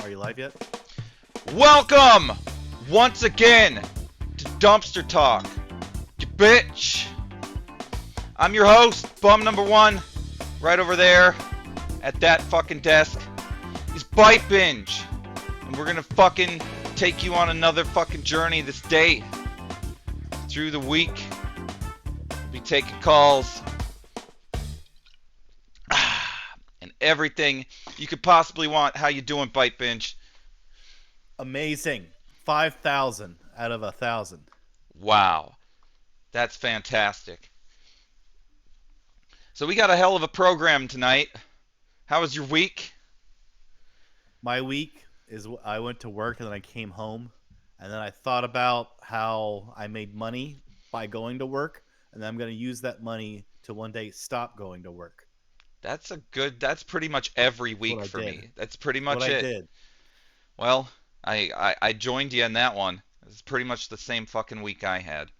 Are you live yet? Welcome once again to Dumpster Talk, you bitch. I'm your host, bum number one, right over there at that fucking desk is Bite Binge, and we're gonna fucking take you on another fucking journey this day through the week. We'll be taking calls and everything you could possibly want. How you doing, Bite Binge? Amazing. 5,000 out of 1,000. Wow, that's fantastic. So we got a hell of a program tonight. How was your week? My week is I went to work and then I came home and then I thought about how I made money by going to work and then I'm going to use that money to one day stop going to work. That's pretty much every That's what week I for did. me. That's pretty What much I it. did. Well, I joined you in that one. It's pretty much the same fucking week I had.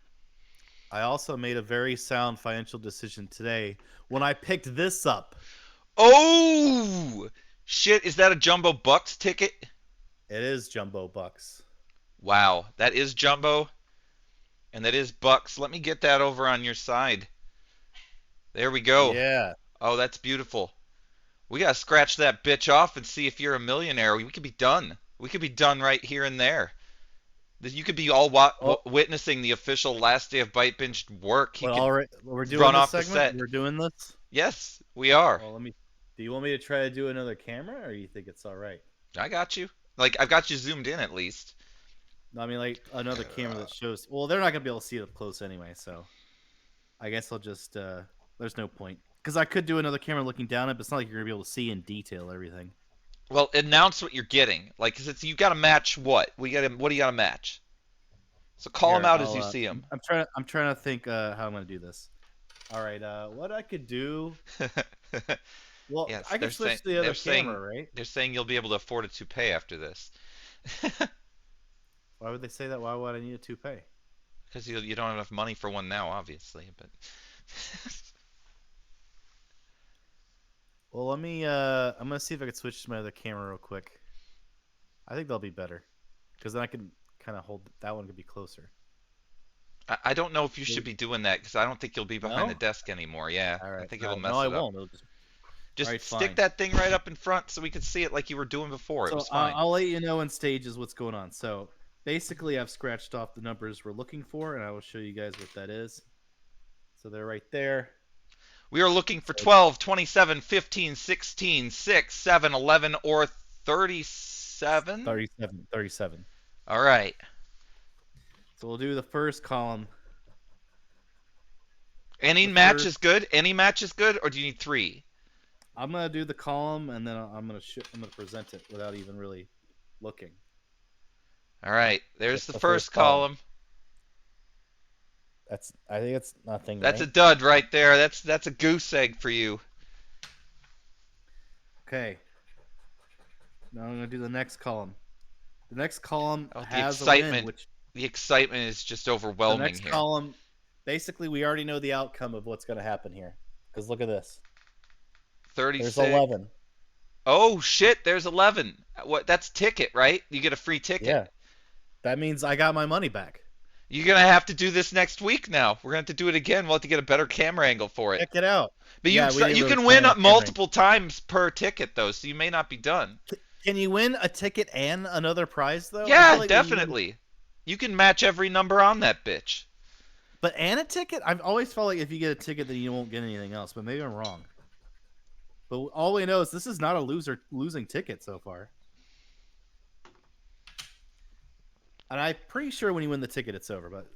I also made a very sound financial decision today when I picked this up. Oh! Shit, is that a Jumbo Bucks ticket? It is Jumbo Bucks. Wow, that is Jumbo. And that is Bucks. Let me get that over on your side. There we go. Yeah. Oh, that's beautiful. We gotta scratch that bitch off and see if you're a millionaire. We could be done. We could be done right here and there. You could be all Oh, witnessing the official last day of Bite Binge work. He well, could all right. We're doing run this off the segment. set. We're doing this. Yes, we are. Well, do you want me to try to do another camera, or you think it's all right? I got you. Like, I've got you zoomed in at least. No, I mean, like another camera that shows. Well, they're not gonna be able to see it up close anyway, so I guess I'll just. There's no point because I could do another camera looking down it, but it's not like you're gonna be able to see in detail everything. Well, announce what you're getting. Like, 'cause it's you got to match what? What do you got to match? So call them Here, out as I'll. you see them. I'm trying. I'm trying to think how I'm gonna do this. All right. What I could do. Well, Yes, I could switch to the other camera, right? they're saying you'll be able to afford a toupee after this. Why would they say that? Why would I need a toupee? Because you don't have enough money for one now, obviously. But Well, let me. I'm gonna see if I can switch to my other camera real quick. I think that'll be better because then I can kind of hold that one. Could be closer. I don't know if you should be doing that because I don't think you'll be behind the No. desk anymore. Yeah, All I right. think it'll No, mess I it up. won't. All Just right, stick fine. that thing right up in front so we can see it like you were doing before. It So was fine. I'll let you know in stages what's going on. So basically, I've scratched off the numbers we're looking for, and I will show you guys what that is. So they're right there. We are looking for 12, 27, 15, 16, 6, 7, 11, or 37. 37. 37. All right. So we'll do the first column. Any The match first, is good? Any match is good, or do you need 3? I'm gonna do the column, and then I'm gonna present it without even really looking. All right. There's That's the the first first column. column. I think it's nothing. That's a Right? dud right there. That's a goose egg for you. Okay. Now I'm gonna do the next column. The next column Oh, the has a win, excitement. which The excitement is just the overwhelming next here. column, basically, we already know the outcome of what's going to happen here. Because look at this. 36. There's 11. Oh shit, there's 11. What? That's ticket, right? You get a free ticket. Yeah. That means I got my money back. You're gonna have to do this next week now. We're gonna have to do it again. We'll have to get a better camera angle for it. Check it out. But Yeah, we didn't you really can plan win on camera multiple times per ticket though, so you may not be done. Can you win a ticket and another prize, though? I Yeah, feel like definitely. You can match every number on that bitch. But and a ticket? I've always felt like if you get a ticket, then you won't get anything else. But maybe I'm wrong. But all we know is this is not a losing ticket so far. And I'm pretty sure when you win the ticket, it's over. But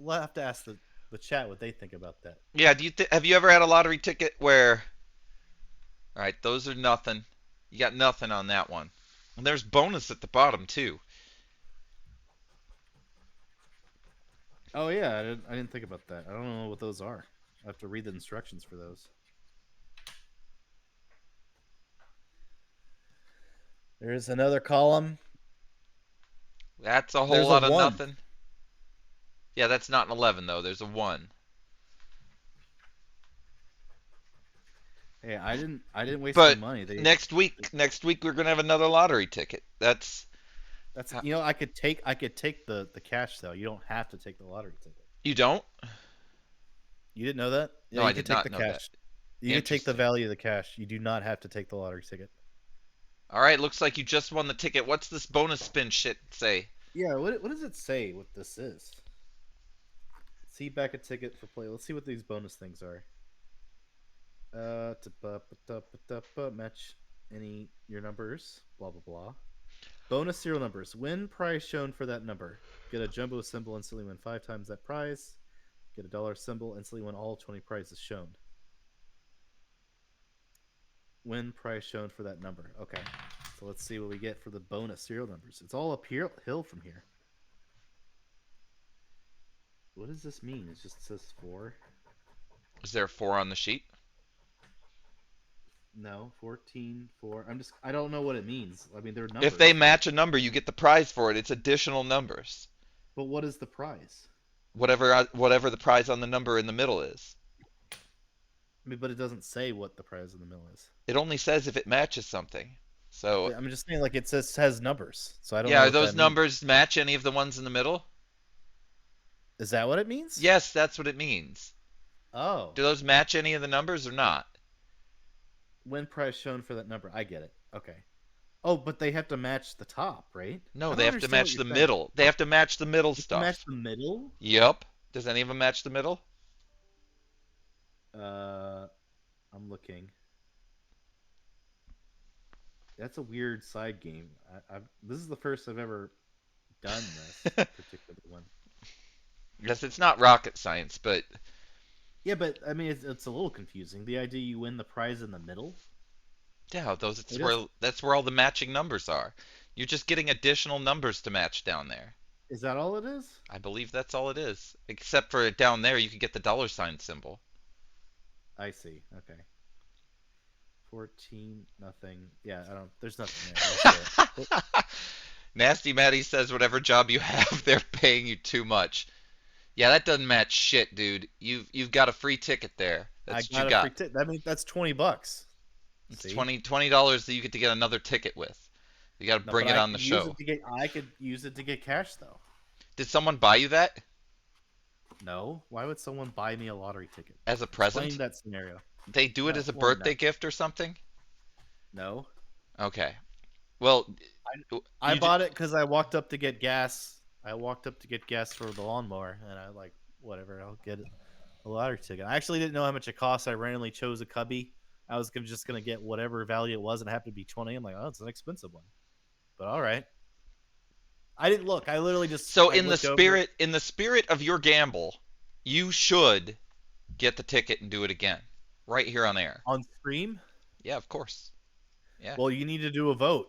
we'll have to ask the chat what they think about that. Yeah, have you ever had a lottery ticket where all right, those are nothing. You got nothing on that one. And there's bonus at the bottom too. Oh yeah, I didn't think about that. I don't know what those are. I have to read the instructions for those. There's another column. That's a whole There's a lot of 1. nothing. Yeah, that's not an 11 though. There's a 1. Hey, I didn't waste any But money. They next week we're gonna have another lottery ticket. that's I could take the cash though. You don't have to take the lottery ticket. You don't? You didn't know that? Yeah, No, I you did could take not the know that. cash. You could take the Interesting. value of the cash. You do not have to take the lottery ticket. All right, looks like you just won the ticket. What's this bonus spin shit say? Yeah, what does it say what this is? See back a ticket for play. Let's see what these bonus things are. Match any your numbers. Blah blah blah. Bonus serial numbers. Win prize shown for that number. Get a jumbo symbol instantly win 5 times that prize. Get a dollar symbol instantly win all 20 prizes shown. Win prize shown for that number. Okay. So let's see what we get for the bonus serial numbers. It's all up here hill from here. What does this mean? It just says 4. Is there a 4 on the sheet? No, 14, 4. I don't know what it means. I mean, they're If they numbers. match a number, you get the prize for it. It's additional numbers. But what is the prize? Whatever the prize on the number in the middle is. I mean, but it doesn't say what the prize in the middle is. It only says if it matches something. So, But I'm just saying, like, it says has numbers. So I don't yeah, know are what those that means. numbers match any of the ones in the middle? Is that what it means? Yes, that's what it means. Oh. Do those match any of the numbers or not? Win prize shown for that number. I get it. Okay. Oh, but they have to match the top, right? No, I they don't have to understand what match you're the saying. middle. They have to match the middle You have to match stuff. the middle? Yep. Does any of them match the middle? Uh, I'm looking. That's a weird side game. This is the first I've ever done this particular one. Yes, it's not rocket science, but Yeah, but I mean, it's a little confusing. The idea you win the prize in the middle. yeah, those It it's does. where that's where all the matching numbers are. You're just getting additional numbers to match down there. Is that all it is? I believe that's all it is. Except for down there, you could get the dollar sign symbol. I see. Okay. 14 nothing. Yeah, I don't. There's nothing there. I see it. But Nasty Matty says whatever job you have, they're paying you too much. Yeah, that doesn't match shit, dude. You've got a free ticket there. I That's what you got a free got. ticket. That means that's $20. It's See? $20 that you get to get another ticket with. You got to No, bring but it on the show. I could use it to get cash though. Did someone buy you that No, why would someone buy me a lottery ticket? as a Explain present? that scenario. They do it No, as a well, no, birthday gift or something? no. Okay. Well, I you j- bought it because I walked up to get gas. I walked up to get gas for the lawnmower, and I like whatever. I'll get a lottery ticket. I actually didn't know how much it cost. I randomly chose a cubby. I was just gonna get whatever value it was, and it happened to be 20. I'm like, oh, it's an expensive one, but all right. I didn't look. I literally just so I looked over it in the spirit of your gamble, you should get the ticket and do it again right here on air. on stream. Yeah, of course. Yeah. Well, you need to do a vote.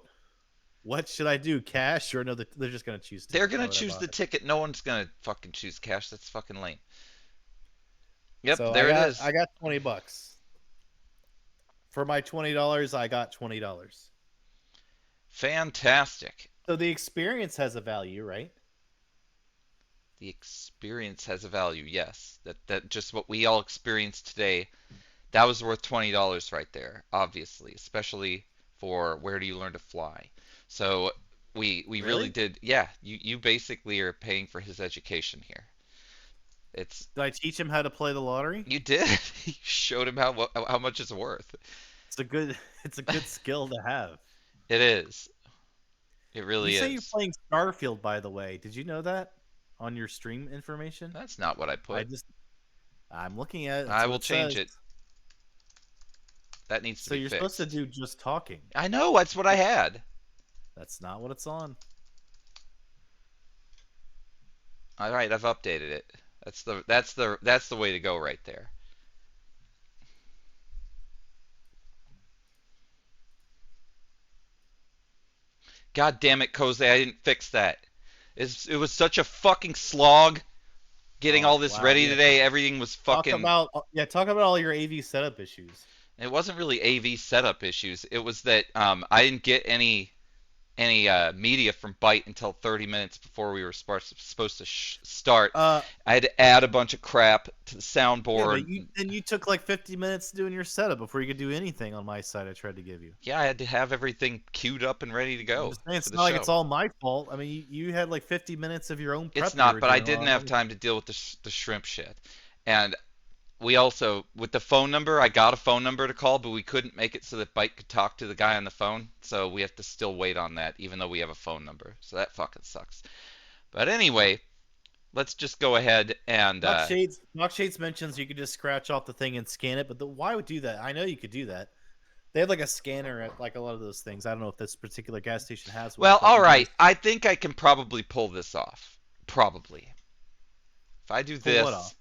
What should I do? Cash or no? They're just gonna choose They're ticket. going Why to would I choose the bother? ticket. No one's going to fucking choose cash. That's fucking lame. Yep, So there it is. I got $20 for my $20. I got $20. Fantastic. So the experience has a value, right? The experience has a value. Yes. That just what we all experienced today. That was worth $20 right there, obviously, especially for where do you learn to fly. So we really Really? did. Yeah, you basically are paying for his education here. It's Did I teach him how to play the lottery? you did. You showed him how much it's worth. It's a good it's a good skill to have. It is. It You really say you're is. playing Starfield, by the way. Did you know that on your stream information? That's not what I I put. just I'm looking at it. That's I what will it change says. it. That needs to So be you're supposed to fixed. do just talking. I know, that's what I had. That's not what it's on. All right, I've updated it. That's the way to go right there. God damn it, Kose, I didn't fix that. It was such a fucking slog getting Oh all this wow, ready yeah. today. Everything was fucking. Talk about all your AV setup issues. It wasn't really AV setup issues. It was that I didn't get any media from BYTE until 30 minutes before we were supposed to start. Uh, I had to add a bunch of crap to the yeah, but soundboard. you took like 50 minutes doing your setup before you could do anything on my side. I tried to give you. Yeah, I had to have everything queued up and ready to I'm go just saying for it's the not like it's show. all my fault. I mean, you had like 50 minutes of your own It's prep you not, were but I doing didn't on have other. time to deal with the shrimp shit. And we also, with the phone number, I got a phone number to call, but we couldn't make it so that BYTE could talk to the guy on the phone. So we have to still wait on that, even though we have a phone number. So that fucking sucks. But anyway, let's just go ahead and Doc Shades mentions you could just scratch off the thing and scan it, but why would do that? I know you could do that. They have like a scanner at like a lot of those things. I don't know if this particular gas station has one, well, but all you could right. just I think I can probably pull this off. Probably. If I do pull what off.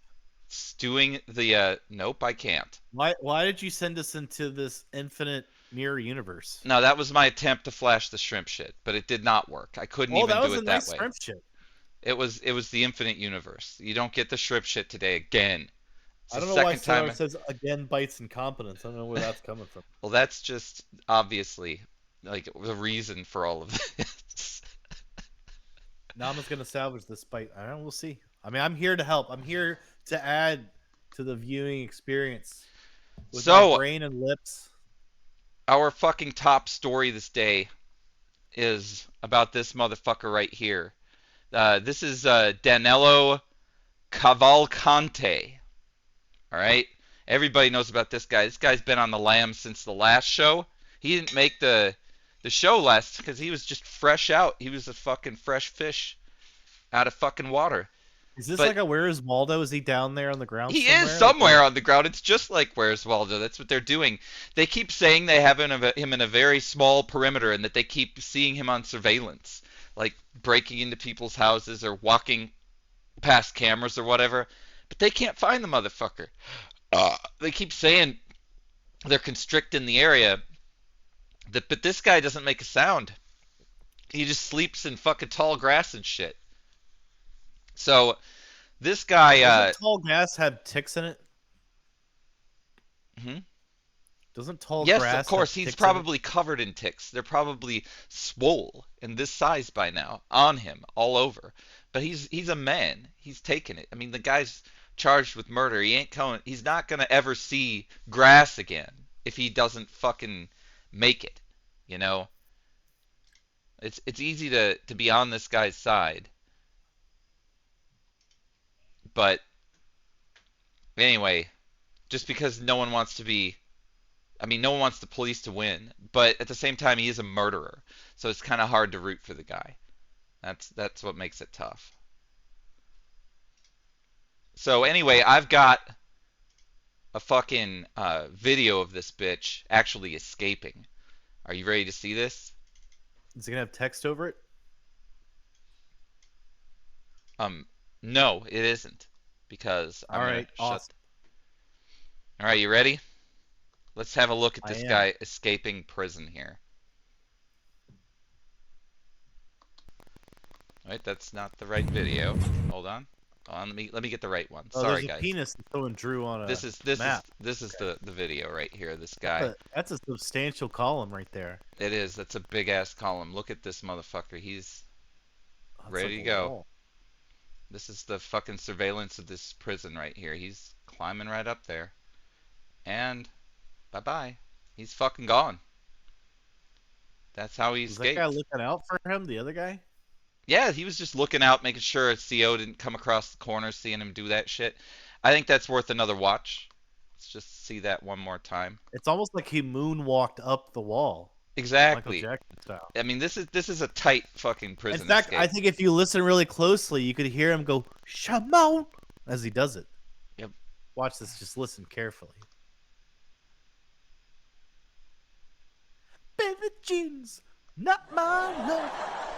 this, doing the nope, I can't. Why did you send us into this infinite mirror universe? No, that was my attempt to flash the shrimp shit, but it did not work. I couldn't Oh, even that do was a it that nice way. shrimp shit. It was the infinite universe. You don't get the shrimp shit today again. It's I the don't know why second Solar time. says again bites incompetence. I don't know where that's coming from. Well, that's just obviously like the reason for all of this. Now I'm just gonna salvage this bite. I don't know. We'll see. I mean, I'm here to help. I'm here to add to the viewing experience with my So, brain and lips. our fucking top story this day is about this motherfucker right here. This is Danilo Cavalcante. All right, everybody knows about this guy. This guy's been on the lam since the last show. He didn't make the show last because he was just fresh out. He was a fucking fresh fish out of fucking water. Is this But like a Where is Waldo? Is he down there on the ground he is somewhere? Like somewhere on the ground. It's just like Where's Waldo. That's what they're doing. They keep saying they have him in a very small perimeter and that they keep seeing him on surveillance, like breaking into people's houses or walking past cameras or whatever. But they can't find the motherfucker. They keep saying they're constricting the area, but this guy doesn't make a sound. He just sleeps in fucking tall grass and shit. So this guy, doesn't tall grass have ticks in it? hmm? Doesn't tall Yes, of grass have course, he's ticks in it? probably covered in ticks. They're probably swole and this size by now on him all over. But he's a man. He's taken it. I mean, the guy's charged with murder. He ain't coming. He's not gonna ever see grass again if he doesn't fucking make it. You know, it's easy to be on this guy's side, but anyway, just because no one wants to be I mean, no one wants the police to win, but at the same time, he is a murderer, so it's kind of hard to root for the guy. That's what makes it tough. So anyway, I've got a fucking video of this bitch actually escaping. Are you ready to see this? Is it gonna have text over it? Um, no, it isn't, because All I'm gonna right, shut. awesome. All right, you ready? Let's have a look at I this am. guy escaping prison here. All right, that's not the right video. Hold on. Hold on, let me get the right one. Oh, Sorry, there's a guys. penis that someone drew on This a is this is map. this is the video right here. This guy. That's a substantial column right there. It is. That's a big ass column. Look at this motherfucker. He's That's like ready to a go. wall. This is the fucking surveillance of this prison right here. He's climbing right up there. And bye bye. He's fucking gone. That's how he Was that guy escaped. looking out for him? The other guy? Yeah, he was just looking out, making sure a CO didn't come across the corner, seeing him do that shit. I think that's worth another watch. Let's just see that one more time. It's almost like he moonwalked up the wall, Michael Exactly. Jackson style. I mean, this is a tight fucking In prison fact, I escape. think if you listen really closely, you could hear him go "Shamon" as he does it. Yep. Watch this. Just listen carefully. Baby jeans, not my love.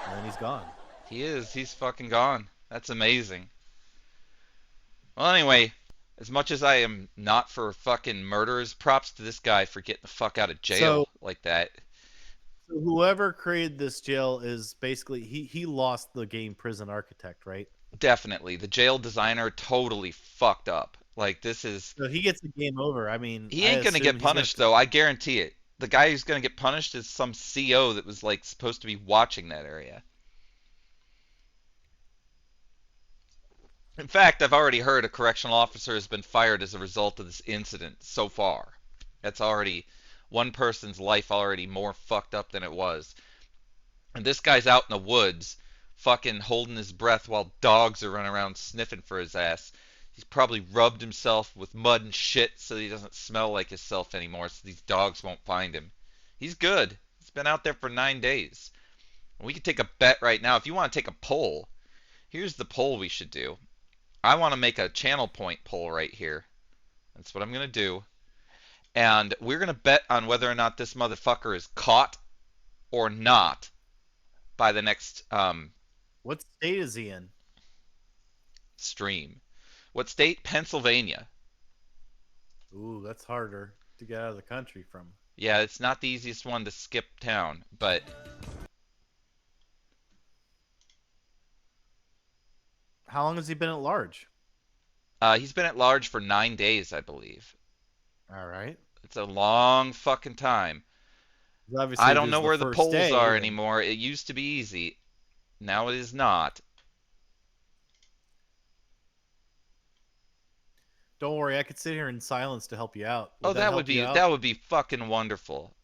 And then he's gone. He is. He's fucking gone. That's amazing. Well, anyway, as much as I am not for fucking murderers, props to this guy for getting the fuck out of So, jail like that. so whoever created this jail is basically he lost the game Prison Architect, right? Definitely. The jail designer totally fucked up. Like, this is. So he gets the game over. I mean, He I ain't gonna assume get he's gonna. punished, though. I guarantee it. the guy who's gonna get punished is some CO that was like supposed to be watching that area. In fact, I've already heard a correctional officer has been fired as a result of this incident so far. That's already one person's life already more fucked up than it was. And this guy's out in the woods, fucking holding his breath while dogs are running around sniffing for his ass. He's probably rubbed himself with mud and shit so he doesn't smell like himself anymore, so these dogs won't find him. He's good. He's been out there for 9 days. We could take a bet right now. If you want to take a poll, here's the poll we should do. I want to make a channel point poll right here. That's what I'm going to do. And we're going to bet on whether or not this motherfucker is caught or not by the next What state is he in? stream. What state? Pennsylvania. Ooh, that's harder to get out of the country from. Yeah, it's not the easiest one to skip town, but How long has he been at large? he's been at large for 9 days, I believe. All right. It's a long fucking time. Obviously, I if it don't know was the where the first polls day, are then anymore. It used to be easy. Now it is not. don't worry. I could sit here in silence to help you out. Oh, Would that help you out? that would be fucking wonderful.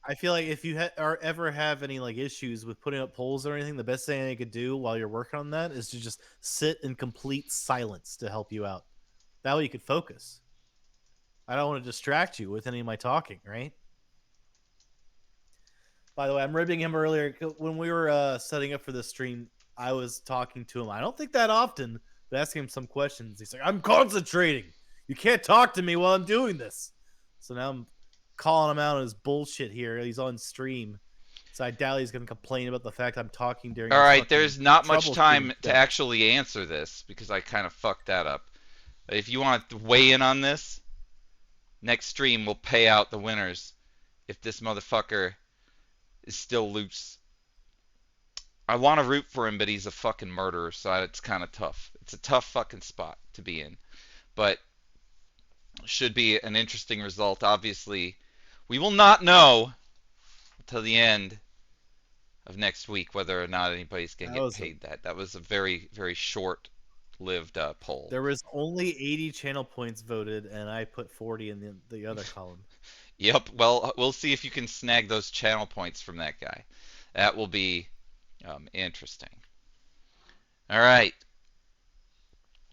I feel like if you or ever have any like issues with putting up polls or anything, the best thing I could do while you're working on that is to just sit in complete silence to help you out. That way you could focus. I don't want to distract you with any of my talking, right? By the way, I'm ribbing him earlier when we were setting up for this stream. I was talking to him. I don't think that often, but asking him some questions. He's like, "I'm concentrating. You can't talk to me while I'm doing this." So now I'm calling him out on his bullshit here. He's on stream, so I doubt he's going to complain about the fact I'm talking during. All his right, fucking there's not much troubleshooting time to stuff. actually answer this because I kind of fucked that up. If you want to weigh in on this, next stream we'll pay out the winners if this motherfucker is still loose. I want to root for him, but he's a fucking murderer, so it's kind of tough. It's a tough fucking spot to be in. But should be an interesting result. Obviously, we will not know until the end of next week whether or not anybody's going to get paid that. That was a very, very short-lived poll. There was only 80 channel points voted, and I put 40 in the other column. Yep. Well, we'll see if you can snag those channel points from that guy. That will be interesting. All right.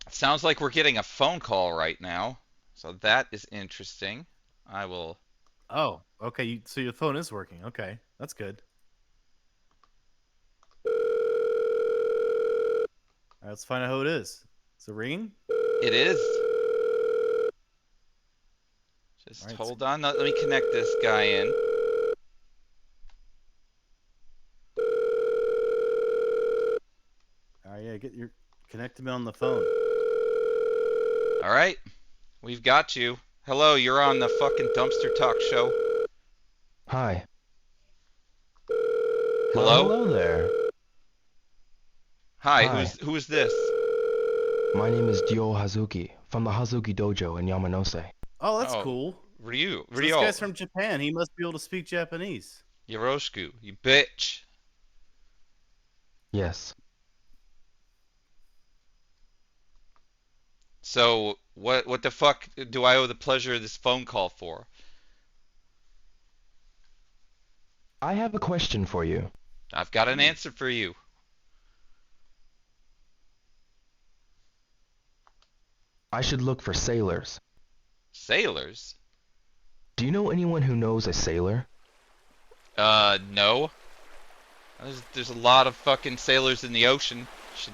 Sounds like we're getting a phone call right now, so that is interesting. I will. Oh, okay. So your phone is working. Okay, that's good. All right, let's find out who it is. Is it ringing? It is. Just All right, hold on. Let me connect this guy in. All right, yeah, connect me on the phone. All right. We've got you. Hello, you're on the fucking Dumpster Talk show. Hi. Hello? Hello there. Hi, Hi. who is this? My name is Dio Hazuki from the Hazuki Dojo in Yamanose. Oh, that's Oh, cool. Ryu. So this guy's from Japan. He must be able to speak Japanese. Yoroshiku, you bitch. Yes. So, what the fuck do I owe the pleasure of this phone call for? I have a question for you. I've got an answer for you. I should look for sailors. Sailors? Do you know anyone who knows a sailor? No. There's a lot of fucking sailors in the ocean. You should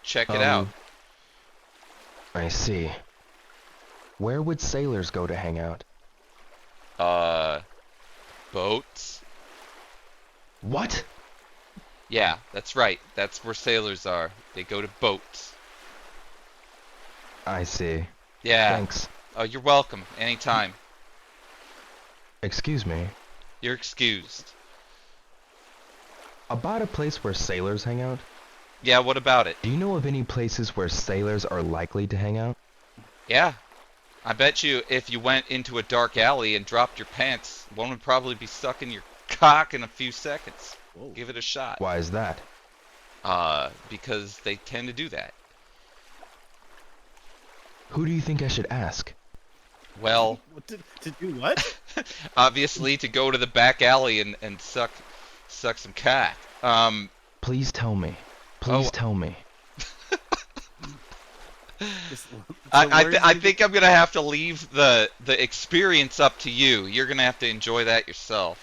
check it out. I see. Where would sailors go to hang out? Boats? What? Yeah, that's right. That's where sailors are. They go to boats. I see. Yeah. Thanks. Oh, you're welcome. Anytime. Excuse me. You're excused. About a place where sailors hang out? Yeah, what about it? Do you know of any places where sailors are likely to hang out? Yeah. I bet you if you went into a dark alley and dropped your pants, one would probably be sucking your cock in a few seconds. Whoa. Give it a shot. Why is that? Because they tend to do that. Who do you think I should ask? Well, To do what? obviously to go to the back alley and suck some cock. Please tell me. Please Oh. tell me. I think I'm gonna have to leave the experience up to you. You're gonna have to enjoy that yourself.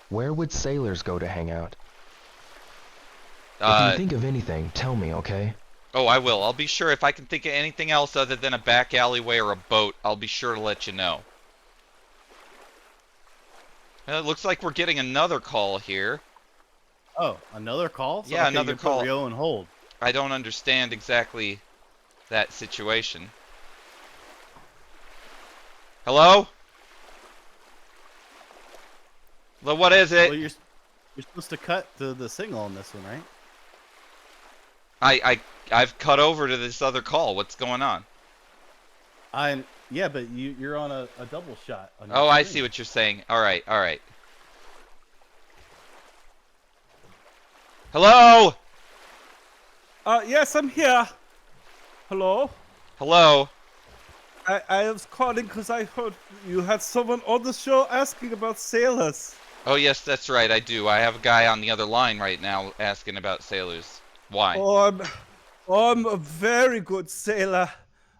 Where would sailors go to hang out? If Uh, you think of anything, tell me, okay? oh, I will. I'll be sure if I can think of anything else other than a back alleyway or a boat. I'll be sure to let you know. It looks like we're getting another call here. Oh, another call? Yeah, another you can call. Put Rio on hold. I don't understand exactly that situation. Hello? Well, what is it? Well, you're supposed to cut the signal on this one, right? I've cut over to this other call. What's going on? Yeah, but you're on a double shot. On your Oh, I screen. see what you're saying. All right, all right. Hello? Yes, I'm here. Hello? Hello? I was calling because I heard you had someone on the show asking about sailors. Oh, yes, that's right. I do. I have a guy on the other line right now asking about sailors. Why? I'm a very good sailor.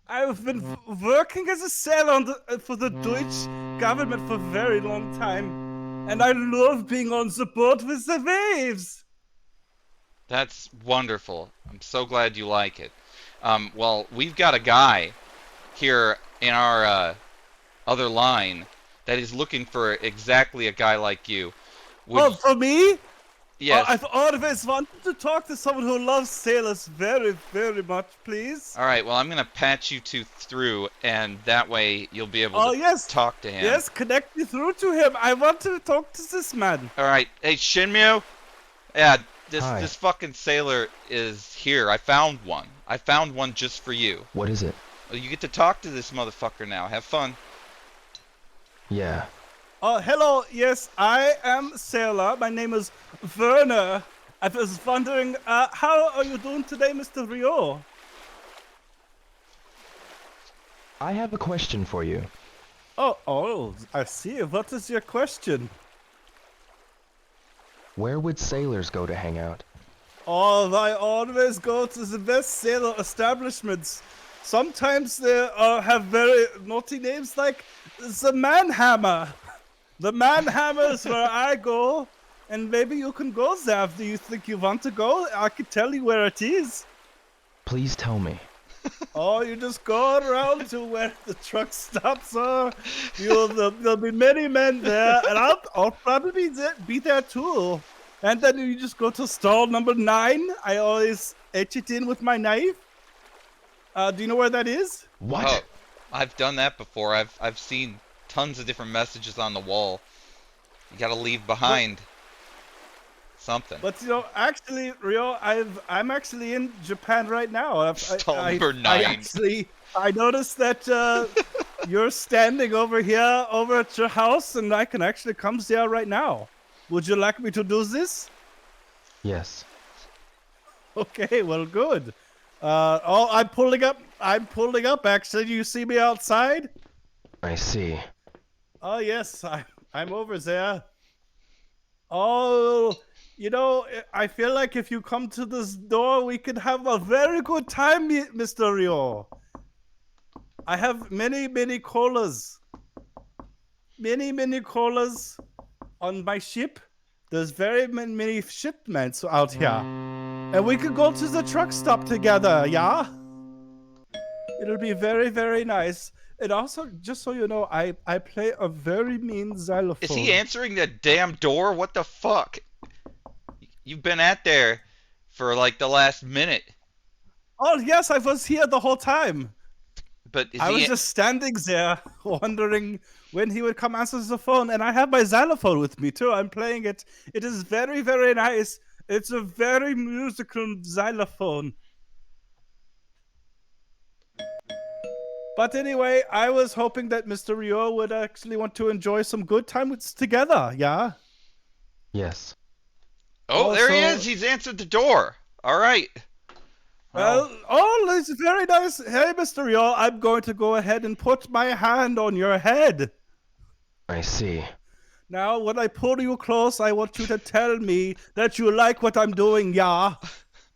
I've been working as a sailor for the Deutsch government for a very long time. And I love being on the boat with the waves. That's wonderful. I'm so glad you like it. Well, we've got a guy here in our other line that is looking for exactly a guy like you. Oh, for me? Yes. I've always wanted to talk to someone who loves sailors very, very much, please. All right. Well, I'm gonna patch you two through, and that way you'll be able to Yes. talk to him. Yes, connect me through to him. I want to talk to this man. All right. Hey, Shinmyu. Yeah, Hi. this fucking sailor is here. I found one. I found one just for you. What is it? Well, you get to talk to this motherfucker now. Have fun. Yeah. Hello. Yes, I am sailor. My name is Werner. I was wondering, how are you doing today, Mr. Rio? I have a question for you. Oh, I see. What is your question? Where would sailors go to hang out? Oh, I always go to the best sailor establishments. Sometimes they have very naughty names like the Manhammer. The Manhammer is where I go, and maybe you can go there. Do you think you want to go? I can tell you where it is. Please tell me. Oh, you just go around to where the truck stops are. There'll be many men there, and I'll probably be there too. And then you just go to stall number 9. I always etch it in with my knife. Do you know where that is? What? Oh, I've done that before. I've seen tons of different messages on the wall. You gotta leave behind something. But actually, Rio, I'm actually in Japan right now. Stall number 9. I noticed that you're standing over here, over at your house, and I can actually come there right now. Would you like me to do this? Yes. Okay, well, good. I'm pulling up. Actually, you see me outside? I see. Oh yes, I'm over there. Oh, I feel like if you come to this door, we could have a very good time, Mr. Rio. I have many, many colas. Many, many colas on my ship. There's very many shipments out here. And we could go to the truck stop together, yeah? It'll be very, very nice. And also, just so you know, I play a very mean xylophone. Is he answering the damn door? What the fuck? You've been at there for like the last minute. Oh, yes, I was here the whole time. But I was just standing there wondering when he would come answer the phone. And I have my xylophone with me, too. I'm playing it. It is very, very nice. It's a very musical xylophone. But anyway, I was hoping that Mr. Rio would actually want to enjoy some good times together, yeah? Yes. Oh, there he is. Also, He's answered the door. All right. Well, it's very nice. Hey, Mr. Rio, I'm going to go ahead and put my hand on your head. I see. Now, when I pull you close, I want you to tell me that you like what I'm doing, yeah?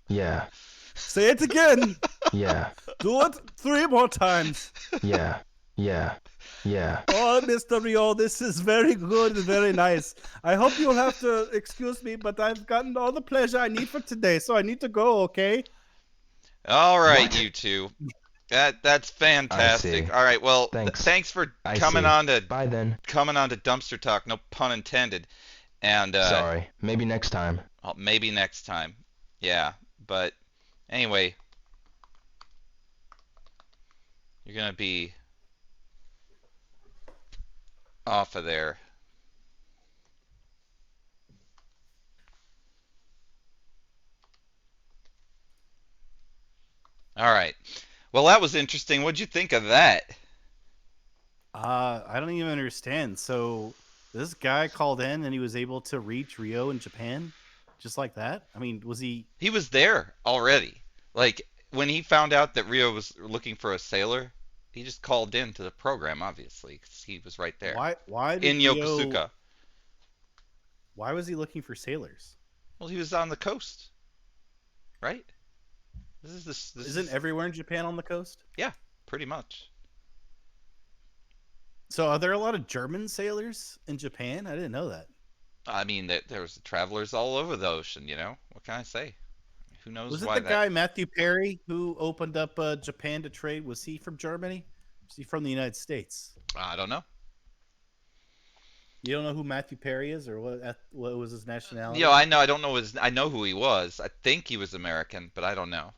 Yeah. Say it again. Yeah. Do it 3 more times. Yeah. Yeah. Yeah. Oh, Mr. Rio, this is very good and very nice. I hope you'll have to excuse me, but I've gotten all the pleasure I need for today, so I need to go, okay? all right, What? you two. That's I fantastic. see. All right. Well, Thanks. thanks for I coming see. on to Bye then. Dumpster Talk. No pun intended. And Sorry. Maybe next time. well, maybe next time. Yeah. But anyway, you're gonna be off of there. All right. Well, that was interesting. What'd you think of that? I don't even understand. So this guy called in and he was able to reach Rio in Japan, just like that. I mean, was he? He was there already. Like when he found out that Rio was looking for a sailor, he just called in to the program, obviously, 'cause he was right there Why in did Rio? Yokosuka. Why was he looking for sailors? Well, he was on the coast, right? This is this. This Isn't is everywhere in Japan on the coast? yeah, pretty much. So are there a lot of German sailors in Japan? I didn't know that. I mean, that there's travelers all over the ocean. What can I say? Who knows Was it why the that? guy Matthew Perry who opened up Japan to trade? Was he from Germany? Was he from the United States? I don't know. You don't know who Matthew Perry is, or what was his You know, nationality? I know. I don't know his. I know who he was. I think he was American, but I don't know.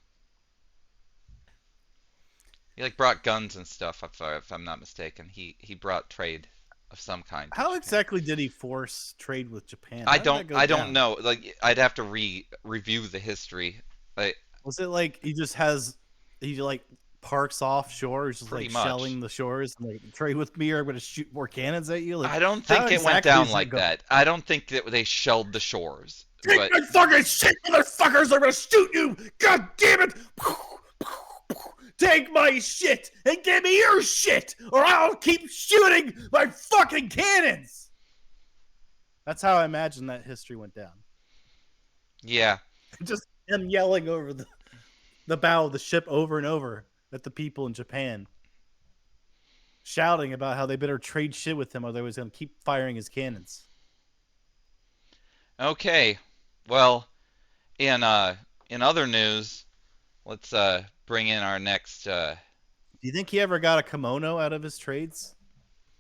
He like brought guns and stuff. If I'm not mistaken, he brought trade of some kind to How Japan. exactly did he force trade with Japan? I How did don't that go I don't down? know. Like I'd have to review the history. Like Was it like he like parks offshore, he's just pretty like much. shelling the shores and like trade with me, or I'm gonna shoot more cannons at you? Like I don't how think it went exactly down does that like go? that. I don't think that they shelled the shores. Take But my fucking shit, motherfuckers! I'm gonna shoot you! God damn it! Take my shit and give me your shit, or I'll keep shooting my fucking cannons! That's how I imagine that history went down. yeah. Just him yelling over the bow of the ship over and over at the people in Japan, shouting about how they better trade shit with him or they was gonna keep firing his cannons. Okay. Well, in other news, let's bring in our next Do you think he ever got a kimono out of his trades?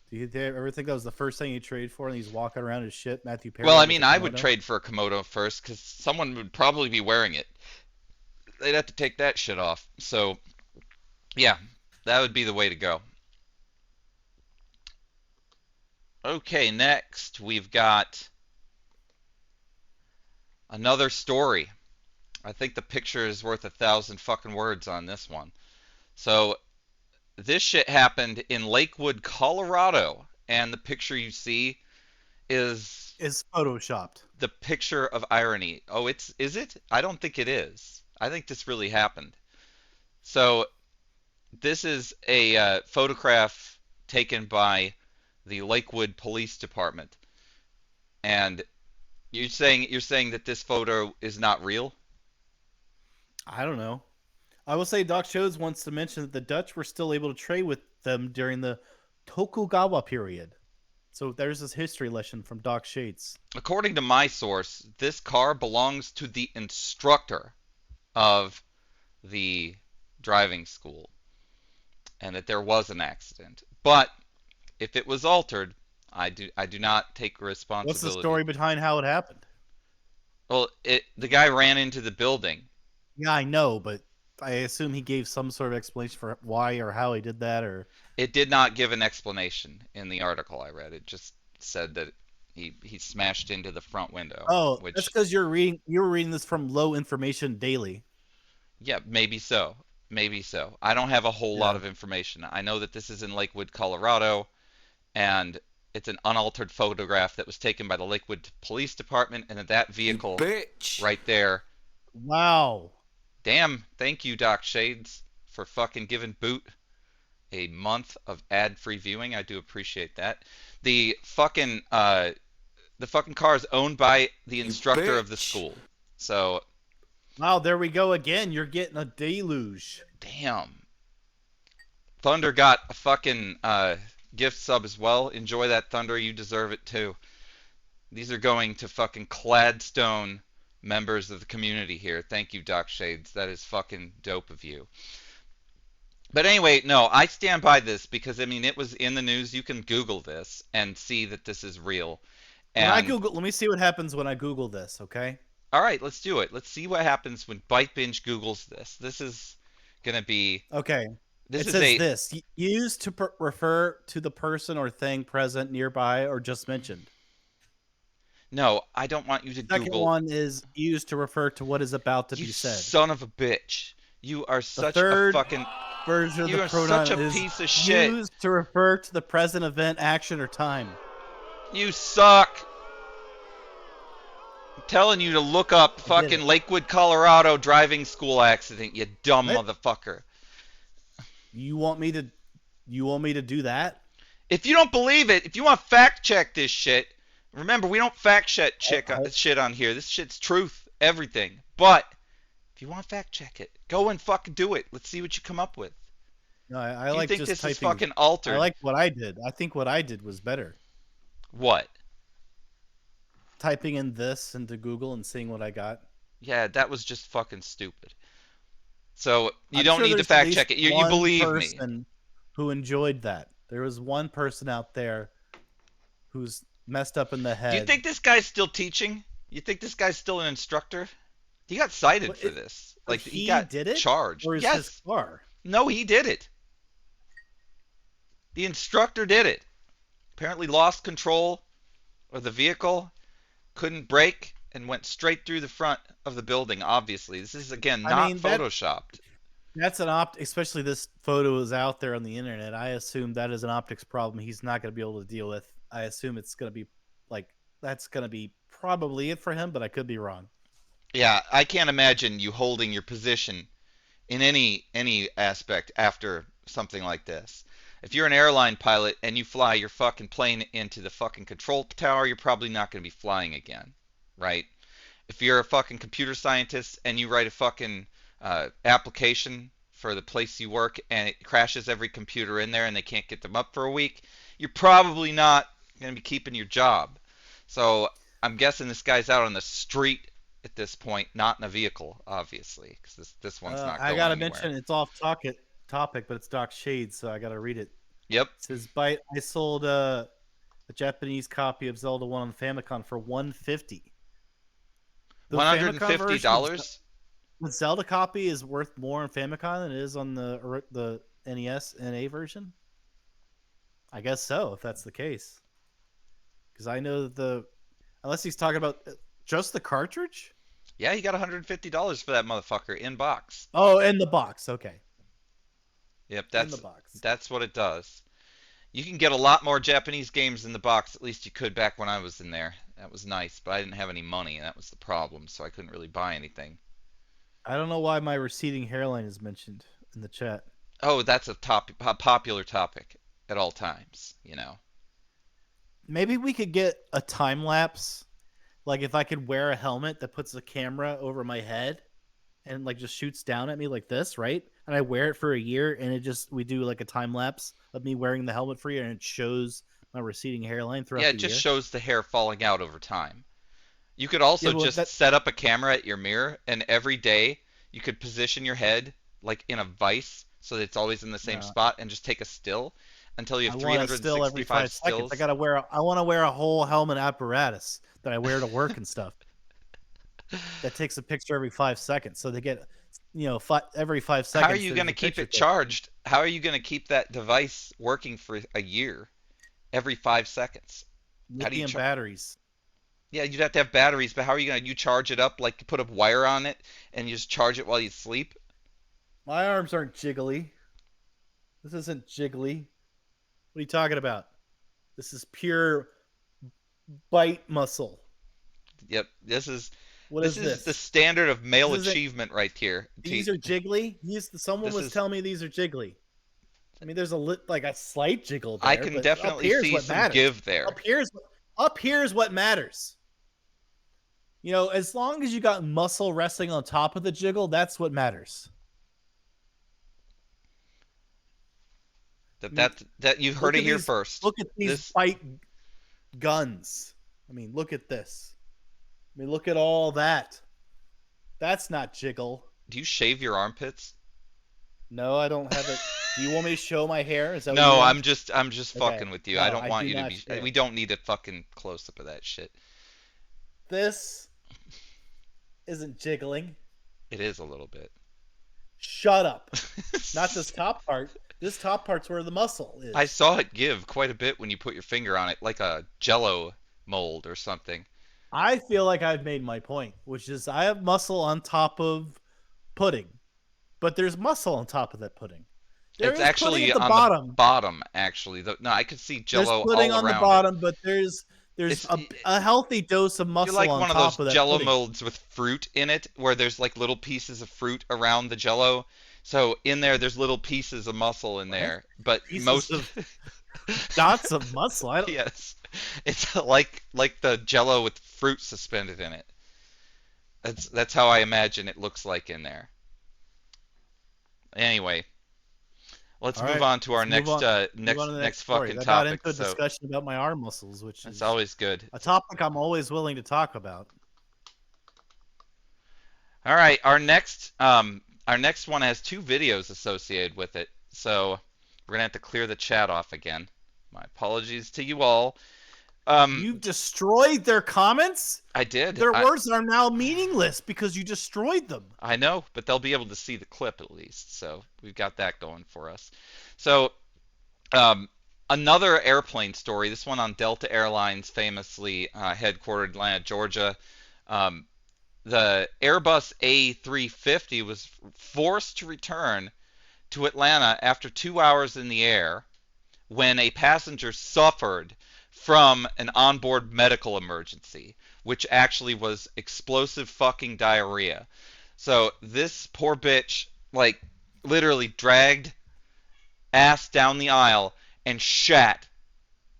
Do you ever think that was the first thing he traded for, and he's walking around his ship, Matthew well, Perry, I with mean, a I would kimono? trade for a Komodo first cuz someone would probably be wearing it. They'd have to take that shit off. So, yeah, that would be the way to go. Okay, next we've got another story. I think the picture is worth 1,000 fucking words on this one. So, this shit happened in Lakewood, Colorado, and the picture you see is Is photoshopped. the picture of irony. Oh, is it? I don't think it is. I think this really happened. So, this is a photograph taken by the Lakewood Police Department, and you're saying that this photo is not real? I don't know. I will say Doc Shows wants to mention that the Dutch were still able to trade with them during the Tokugawa period. So there's this history lesson from Doc Shades. According to my source, this car belongs to the instructor of the driving school, and that there was an accident. But if it was altered, I do not take What's the responsibility. story behind how it happened? Well, the guy ran into the building. Yeah, I know, but I assume he gave some sort of explanation for why or how he did that, or It did not give an explanation in the article I read. It just said that he smashed into the front window, oh, that's which because you were reading this from Low Information Daily. yeah, maybe so. Maybe so. I don't have a whole lot Yeah. of information. I know that this is in Lakewood, Colorado, and it's an unaltered photograph that was taken by the Lakewood Police Department, and that You vehicle bitch. right there. Wow. Damn, thank you, Doc Shades, for fucking giving Boot a month of ad-free viewing. I do appreciate that. The fucking car is owned by the You instructor of the bitch. school. So, Wow, there we go again. You're getting a deluge. damn. Thunder got a fucking gift sub as well. Enjoy that, Thunder. You deserve it too. These are going to fucking Cladstone members of the community here. Thank you, Doc Shades. That is fucking dope of you. But anyway, no, I stand by this because I mean it was in the news. You can Google this and see that this is real. When I And Google, let me see what happens when I Google this, okay? all right, let's do it. Let's see what happens when Bite Binge Googles this. This is gonna be. Okay. This It is says a. this used to refer to the person or thing present nearby or just mentioned. No, I don't want you to Second Google. one is used to refer to what is about to You be said. son of a bitch. You are The such a third fucking. version of You the are pronoun such a is piece of shit. used to refer to the present event, action, or time. You suck. I'm telling you to look up I did fucking it. Lakewood, Colorado driving school accident, you dumb What? motherfucker. You want me to do that? If you don't believe it, if you want to fact check this shit, remember we don't fact check shit on here. This shit's truth, everything. But if you want to fact check it, go and fucking do it. Let's see what you come up with. No, I If you like think just this is typing. fucking I altered, like what I did. I think what I did was better. what? Typing in this into Google and seeing what I got. Yeah, that was just fucking stupid. So you I'm don't sure need to there's at fact least check it. You one believe me. person who enjoyed that. There was one person out there who's messed up in the head. Do you think this guy's still teaching? You think this guy's still an instructor? He got cited But for this. so Like he got did it, charged. or is Yes. his car? No, he did it. The instructor did it. Apparently lost control of the vehicle, couldn't brake, and went straight through the front of the building, obviously. This is, again, I not mean, photoshopped. that's an especially this photo is out there on the internet. I assume that is an optics problem he's not going to be able to deal with. I assume it's going to be like that's going to be probably it for him, but I could be wrong. Yeah, I can't imagine you holding your position in any aspect after something like this. If you're an airline pilot and you fly your fucking plane into the fucking control tower, you're probably not going to be flying again, right? If you're a fucking computer scientist and you write a fucking application for the place you work and it crashes every computer in there and they can't get them up for a week, you're probably not going to be keeping your job. So I'm guessing this guy's out on the street at this point, not in a vehicle, obviously, because this one's not I going gotta anywhere. mention it's off topic, but it's Doc Shades, so I gotta read it. Yep. It says, "Bite. I sold a Japanese copy of Zelda 1 on Famicom for $150. The Famicom version $150? the Zelda copy is worth more on Famicom than it is on the NES NA version. I guess so, if that's the case. Because I know that unless he's talking about just the cartridge. Yeah, he got $150 for that motherfucker in box. Oh, in the box. Okay. Yep, In the box. that's what it does. You can get a lot more Japanese games in the box. At least you could back when I was in there. That was nice, but I didn't have any money, and that was the problem, so I couldn't really buy anything. I don't know why my receding hairline is mentioned in the chat. Oh, that's a popular topic at all times, you know. Maybe we could get a time lapse. Like if I could wear a helmet that puts a camera over my head and like just shoots down at me like this, right? And I wear it for a year and we do like a time lapse of me wearing the helmet for a year and it shows my receding hairline throughout Yeah, the it just year. shows the hair falling out over time. You could also Yeah, well, just set up a camera at your mirror, and every day you could position your head like in a vice so that it's always in the same No. spot and just take a still until you I have want a still every 365 5 seconds. stills. I want to wear a whole helmet apparatus that I wear to work and stuff. That takes a picture every 5 seconds, so they get, every 5 seconds. How are you going to keep it charged? How are you going to keep that device working for a year every 5 seconds? How do you Lithium batteries. Yeah, you'd have to have batteries, but how are you going to charge it up? Like you put a wire on it and you just charge it while you sleep? My arms aren't jiggly. This isn't jiggly. What are you talking about? This is pure bite muscle. Yep, this is What this is is the this? standard of male This isn't. achievement right here. These are jiggly. Someone This was is telling me these are jiggly. I mean, there's like a slight jiggle I there, can but up definitely here is see what some matters. give there. Up here is what matters. You know, as long as you got muscle resting on top of the jiggle, that's what matters. That you heard it here first. Look at these This fight guns. I mean, look at this. I mean, look at all that. That's not jiggle. Do you shave your armpits? No, I don't have it. Do you want me to show my hair? Is that what No, you want? I'm just Okay. fucking with you. No, I don't I want do you to not be. shave. We don't need a fucking close up of that shit. This isn't jiggling. It is a little bit. Shut up. Not this top part. This top part's where the muscle is. I saw it give quite a bit when you put your finger on it, like a Jello mold or something. I feel like I've made my point, which is I have muscle on top of pudding, but there's muscle on top of that pudding. There It's is actually pudding at the on bottom. the bottom, actually. No, I could see There's Jello pudding all on the around bottom, but there's It's- a healthy dose of You're muscle like on one of top of those that Jello pudding. molds with fruit in it, where there's like little pieces of fruit around the Jello. So in there, there's little pieces of muscle in there, but Pieces most of dots of muscle. I don't. yes, it's like the Jello with fruit suspended in it. That's how I imagine it looks like in there. Anyway, let's All move right, on to our let's move next on. Move on to the next story. fucking I got topic. into a So discussion about my arm muscles, which that's is always good. a topic I'm always willing to talk about. All right, our next one has 2 videos associated with it, so we're gonna have to clear the chat off again. My apologies to you all. You destroyed their comments? I did. Their words are now meaningless because you destroyed them. I know, but they'll be able to see the clip at least, so we've got that going for us. So, another airplane story. This one on Delta Airlines, famously headquartered in Atlanta, Georgia. The Airbus A350 was forced to return to Atlanta after 2 hours in the air when a passenger suffered from an onboard medical emergency, which actually was explosive fucking diarrhea. So this poor bitch, like, literally dragged ass down the aisle and shat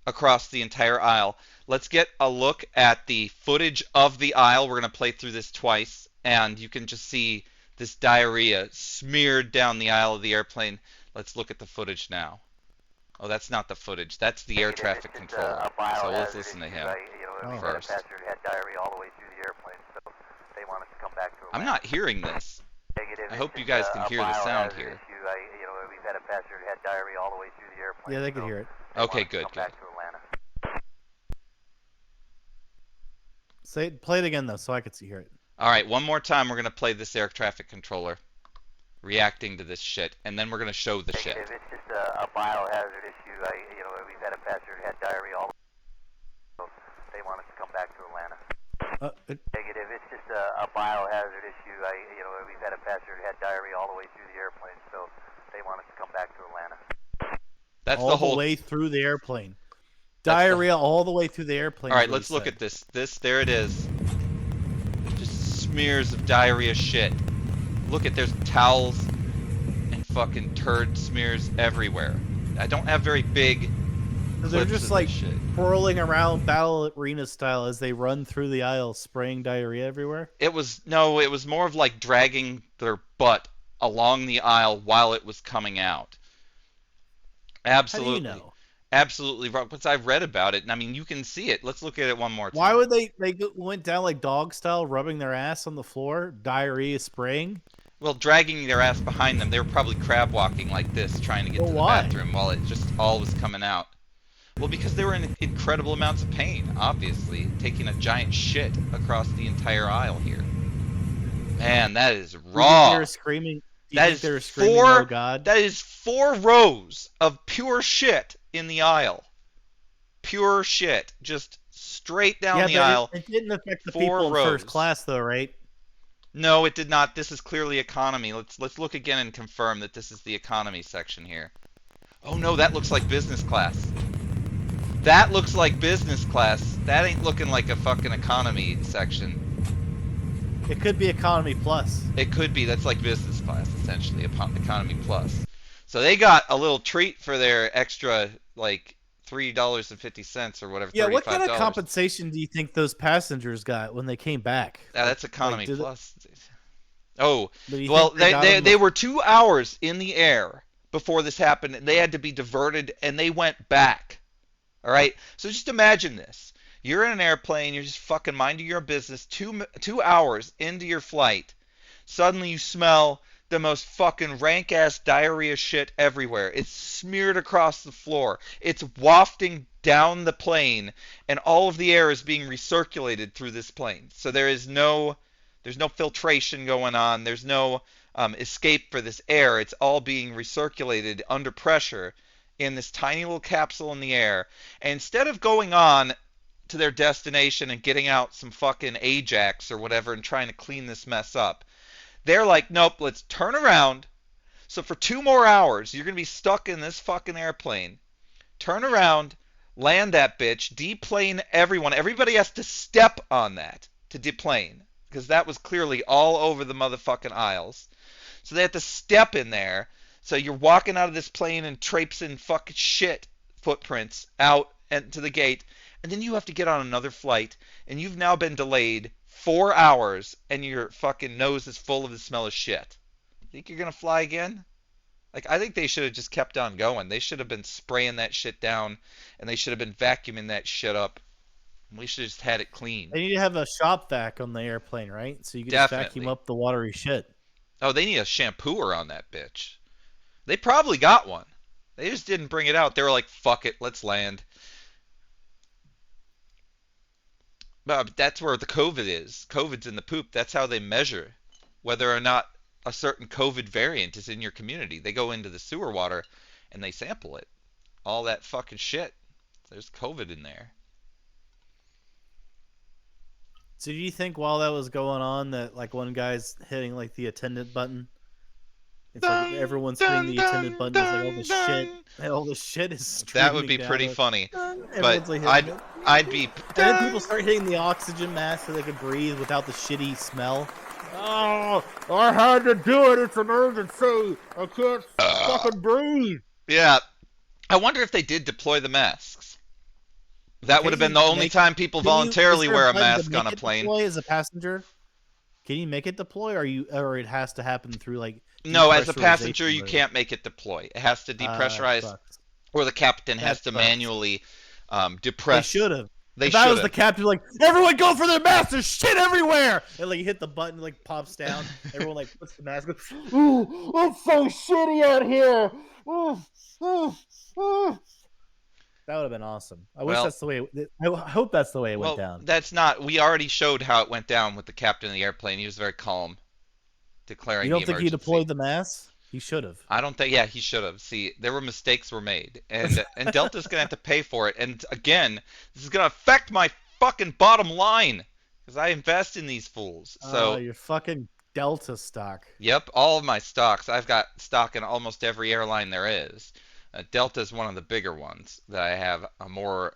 across the entire aisle. Let's get a look at the footage of the aisle. We're going to play through this twice, and you can just see this diarrhea smeared down the aisle of the airplane. Let's look at the footage now. Oh, that's not the footage. That's the air traffic controller. So let's listen to him first. I'm not hearing this. I hope you guys can hear the sound here. Yeah, they could hear it. Okay, good. Play it again though, so I could hear it. All right, one more time. We're gonna play this air traffic controller reacting to this shit, and then we're gonna show the shit. It's just a biohazard issue. We've had a passenger who had diarrhea all so they want us to come back to Atlanta. Negative. It's just a biohazard issue. We've had a passenger who had diarrhea all the way through the airplane, so they want us to come back to Atlanta. That's all the whole way through the airplane. Diarrhea all the way through the airplane. All right, let's look at this. There it is. Just smears of diarrhea shit. Look at, there's towels and fucking turd smears everywhere. I don't have very big They're clips just of like this shit. whirling around battle arena style as they run through the aisle, spraying diarrhea everywhere. It was more of like dragging their butt along the aisle while it was coming out. Absolutely. How do you know? Absolutely wrong. Because I've read about it, and I mean, you can see it. Let's look at it one more time. Why would they went down like dog style, rubbing their ass on the floor, diarrhea spraying? Well, dragging their ass behind them. They were probably crab walking like this, trying to get to the bathroom while it just all was coming out. Well, because they were in incredible amounts of pain, obviously, taking a giant shit across the entire aisle here. Man, that is raw. They were screaming. That is oh God. That is 4 rows of pure shit in the aisle. Pure shit, just straight down the aisle. It didn't affect the 4 people in rows. first class, though, right? No, it did not. This is clearly economy. Let's look again and confirm that this is the economy section here. Oh no, that looks like business class. That looks like business class. That ain't looking like a fucking economy section. It could be economy plus. It could be. That's like business class, essentially, economy plus. So they got a little treat for their extra, like, $3.50 or whatever, Yeah, what kind of $35. compensation do you think those passengers got when they came back? That's economy like, plus. Oh, do you well, think they got they were 2 hours in the air before this happened, and they had to be diverted, and they went back. All right? So just imagine this. You're in an airplane, you're just fucking minding your business, 2 hours into your flight. Suddenly you smell the most fucking rank ass diarrhea shit everywhere. It's smeared across the floor. It's wafting down the plane, and all of the air is being recirculated through this plane. So there's no filtration going on. There's no escape for this air. It's all being recirculated under pressure in this tiny little capsule in the air. And instead of going on to their destination and getting out some fucking Ajax or whatever and trying to clean this mess up, they're like, nope, let's turn around. So for 2 more hours, you're going to be stuck in this fucking airplane. Turn around, land that bitch, deplane everyone. Everybody has to step on that to deplane, because that was clearly all over the motherfucking aisles. So they have to step in there. So you're walking out of this plane and traipsing fucking shit footprints out and to the gate. And then you have to get on another flight, and you've now been delayed 4 hours, and your fucking nose is full of the smell of shit. Think you're gonna fly again? Like, I think they should have just kept on going. They should have been spraying that shit down, and they should have been vacuuming that shit up. We should have just had it clean. They need to have a shop vac on the airplane, right? So you can just vacuum Definitely. up the watery shit. Oh, they need a shampooer on that bitch. They probably got one. They just didn't bring it out. They were like, fuck it, let's land. But that's where the COVID is. COVID's in the poop. That's how they measure whether or not a certain COVID variant is in your community. They go into the sewer water and they sample it. All that fucking shit. There's COVID in there. So do you think while that was going on that like one guy's hitting like the attendant button? It's like everyone's hitting the attendant button. It's like all the shit is That would be streaming pretty down. funny. Everyone's But like hitting it. I'd be. And then people start hitting the oxygen mask so they can breathe without the shitty smell. Oh, I had to do it. It's an emergency. I can't fucking breathe. Yeah. I wonder if they did deploy the masks. That would have been the only time people voluntarily wear a mask on a plane. Deploy as a passenger? Can you make it deploy, or it has to happen through like? No, as a passenger, depressurization you mode? can't make it deploy. It has to depressurize, Sucks. or the captain has That to sucks. manually They depress. should have. They If I was should the have. captain, like, everyone go for their mask. There's shit everywhere. And like you hit the button, like pops down. Everyone like puts the mask. Ooh, it's so shitty out here. Ooh, ooh, ooh. That would have been awesome. I wish Well- that's the way. I hope that's the way it went Well, down. that's not. We already showed how it went down with the captain of the airplane. He was very calm, declaring You don't the think he emergency. deployed the mask? He should have. I don't think. Yeah, he should have. See, there were mistakes were made, and Delta's gonna have to pay for it. And again, this is gonna affect my fucking bottom line because I invest in these fools. So, Your fucking Delta stock. yep, all of my stocks. I've got stock in almost every airline there is. Delta is one of the bigger ones that I have. A more.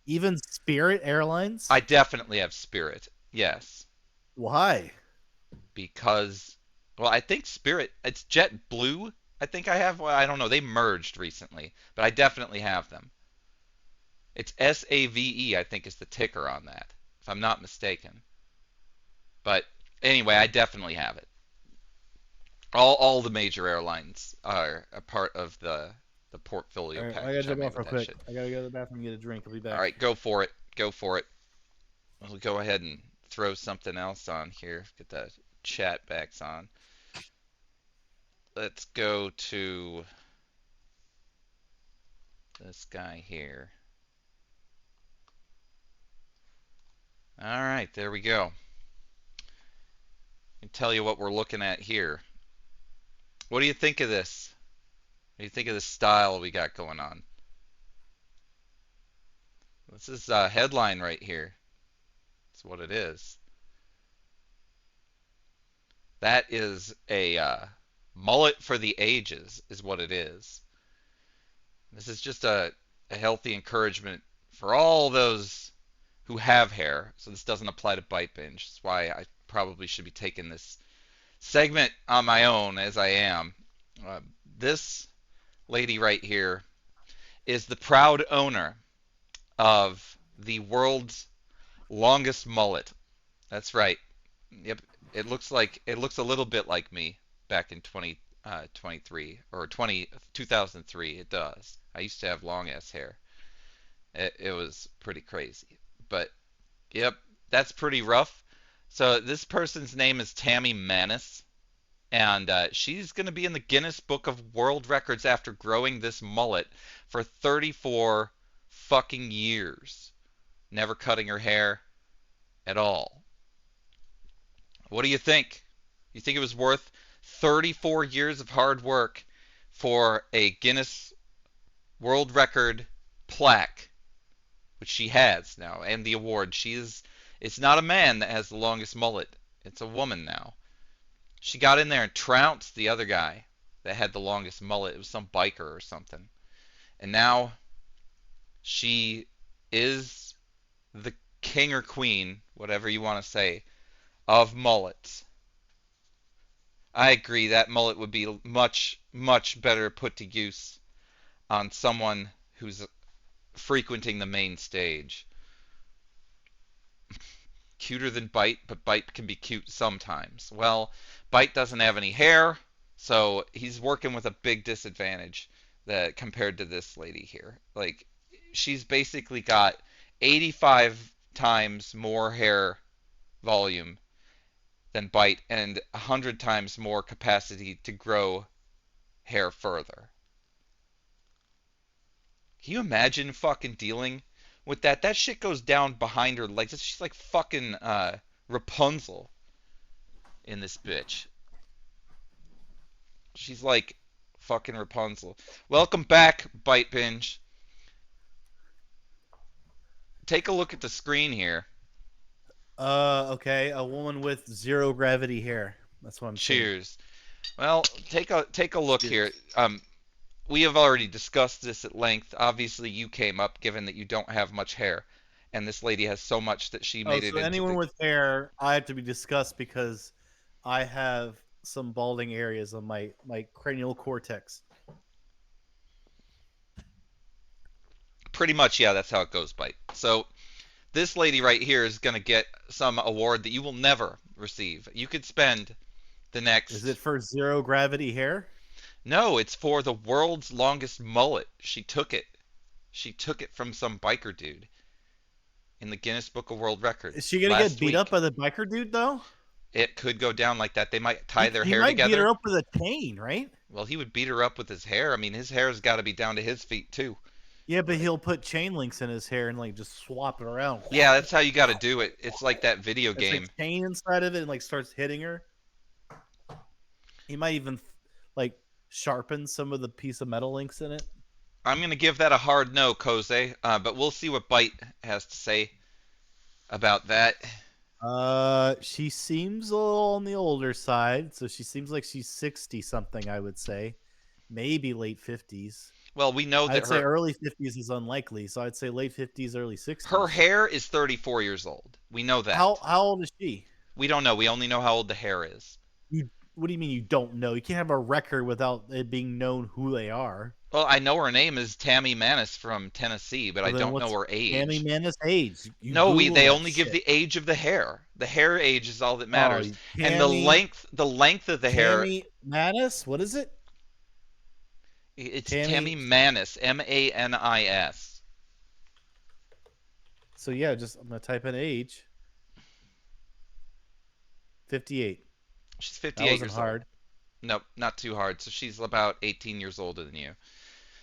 Even Spirit Airlines. I definitely have Spirit. Yes, Why? because. Well, I think Spirit. It's JetBlue. I think I have. Well, I don't know. They merged recently, but I definitely have them. It's SAVE, I think, is the ticker on that, if I'm not mistaken. But anyway, I definitely have it. All the major airlines are a part of the portfolio All right, I package. gotta jump made off real with that quick. shit. I gotta go to the bathroom and get a drink. I'll be back. All right, go for it. Go for it. We'll go ahead and throw something else on here. Get the chat backs on. Let's go to this guy here. All right, there we go. I can tell you what we're looking at here. What do you think of this? What do you think of the style we got going on? This is a headline right here. That's what it is. That is a mullet for the ages, is what it is. This is just a healthy encouragement for all those who have hair. So this doesn't apply to Bite Binge. That's why I probably should be taking this segment on my own, as I am. Uh, this lady right here is the proud owner of the world's longest mullet. That's right. Yep. It looks a little bit like me back in 2023 or 2003. It does. I used to have long ass hair. It was pretty crazy. But yep, that's pretty rough. So this person's name is Tammy Manis, and she's going to be in the Guinness Book of World Records after growing this mullet for 34 fucking years, never cutting her hair at all. What do you think? You think it was worth 34 years of hard work for a Guinness World Record plaque, which she has now, and the award? It's not a man that has the longest mullet. It's a woman now. She got in there and trounced the other guy that had the longest mullet. It was some biker or something. And now she is the king or queen, whatever you want to say, of mullets. I agree that mullet would be much, much better put to use on someone who's frequenting the main stage. Cuter than Bite, but Bite can be cute sometimes. Well, Bite doesn't have any hair, so he's working with a big disadvantage that compared to this lady here. Like, she's basically got 85 times more hair volume than Bite and 100 times more capacity to grow hair further. Can you imagine fucking dealing with that? That shit goes down behind her legs. She's like fucking Rapunzel in this bitch. She's like fucking Rapunzel. Welcome back, Bite Binge. Take a look at the screen here. Okay, a woman with zero gravity hair. That's what I'm saying. Cheers. Well, take a look here. We have already discussed this at length. Obviously, you came up given that you don't have much hair, and this lady has so much that she made it So into anyone the. with hair, I have to be discussed because I have some balding areas on my cranial cortex. Pretty much, yeah, that's how it goes, Bite. So this lady right here is going to get some award that you will never receive. You could spend the next. Is it for zero gravity hair? No, it's for the world's longest mullet. She took it. She took it from some biker dude in the Guinness Book of World Records. Is she gonna get beat up by the biker dude though? It could go down like that. They might tie their hair He might together. beat her up with a cane, right? Well, he would beat her up with his hair. I mean, his hair's got to be down to his feet too. Yeah, but he'll put chain links in his hair and like just swap it around. Yeah, that's how you got to do it. It's like that video It's game. like chain inside of it and like starts hitting her. He might even like sharpen some of the piece of metal links in it. I'm gonna give that a hard no, Kose. But we'll see what Bite has to say about that. She seems a little on the older side, so she seems like she's 60 something, I would say. Maybe late 50s. Well, we know that I'd say early 50s is unlikely, so I'd say late 50s, early 60s. her hair is 34 years old. We know that. How old is she? We don't know. We only know how old the hair is. What do you mean you don't know? You can't have a record without it being known who they are. Well, I know her name is Tammy Manis from Tennessee, but I don't know her age. Tammy Manis' age? No, they only give the age of the hair. The hair age is all that matters, and the length of the hair. Tammy Manis, what is it? It's Tammy Manis, Manis. So yeah, I'm gonna type in age. 58. She's 58 years hard. old. Nope, not too hard. So she's about 18 years older than you.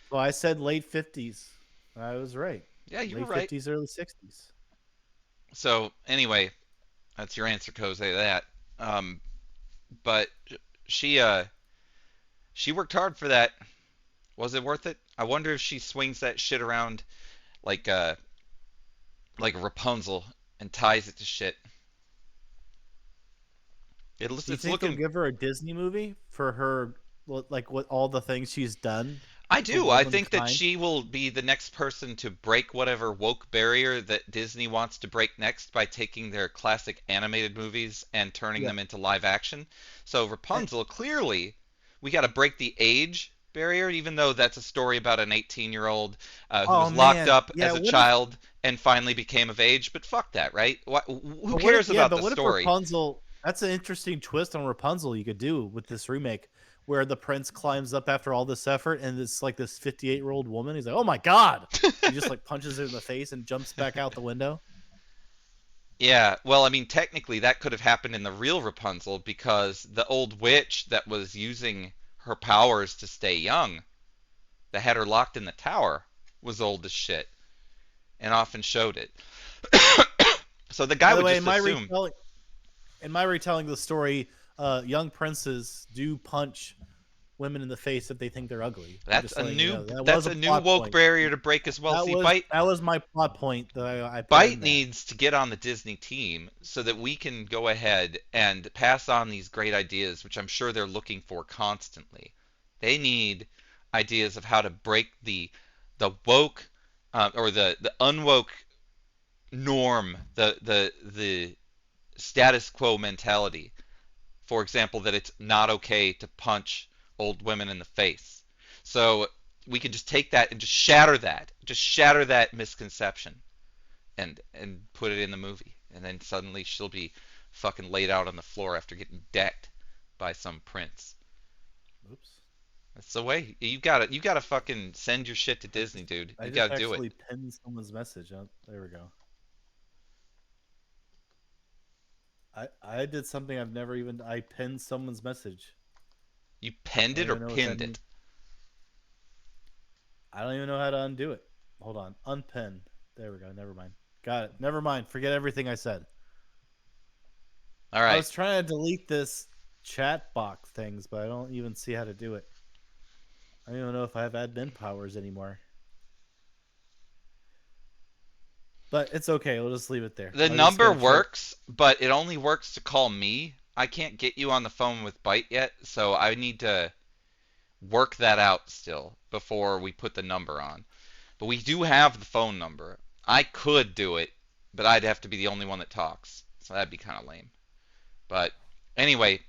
Well, I said late 50s. I was right. Yeah, you late were right. 50s, early 60s. So anyway, that's your answer, Kose. That. But she worked hard for that. Was it worth it? I wonder if she swings that shit around like Rapunzel and ties it to shit. Do you It's think they'll looking. give her a Disney movie for her, like what all the things she's done I for do. I think that womankind? she will be the next person to break whatever woke barrier that Disney wants to break next by taking their classic animated movies and turning Yeah. them into live action. So Rapunzel, clearly, we got to break the age barrier, even though that's a story about an 18-year-old who Oh was locked man, up yeah. as a What if? child and finally became of age. But fuck that, right? Who But what if? cares Yeah, about but the what if story? Rapunzel? That's an interesting twist on Rapunzel you could do with this remake, where the prince climbs up after all this effort, and it's like this 58-year-old woman. He's like, "Oh my god!" He just like punches her in the face and jumps back out the window. Yeah, well, I mean, technically that could have happened in the real Rapunzel because the old witch that was using her powers to stay young, that had her locked in the tower, was old as shit and often showed it. So the guy By the would way, just assume in my retelling of the story, young princes do punch women in the face if they think they're ugly. I'm that's just a letting you new know that was that's a a new plot woke point. barrier to break as well. See, That was my plot point that I put in Bite there. needs to get on the Disney team so that we can go ahead and pass on these great ideas, which I'm sure they're looking for constantly. They need ideas of how to break the woke or the unwoke norm, the status quo mentality. For example, that it's not okay to punch old women in the face. So we can just take that and just shatter that misconception and put it in the movie, and then suddenly she'll be fucking laid out on the floor after getting decked by some prince. Oops. That's the way. You gotta fucking send your shit to Disney, dude. I You just gotta do it. actually pinned someone's message. Oh, there we go. I did something I've never even. I pinned someone's message. You I penned don't it or even know what that pinned means. it. I don't even know how to undo it. Hold on. Unpin. There we go. Never mind. Got it. Never mind. Forget everything I said. All I right. was trying to delete this chat box things, but I don't even see how to do it. I don't even know if I have admin powers anymore. But it's okay. We'll just leave it there. The I'm just number gonna try. works, but it only works to call me. I can't get you on the phone with Byte yet, so I need to work that out still before we put the number on. But we do have the phone number. I could do it, but I'd have to be the only one that talks. So that'd be kind of lame. But anyway,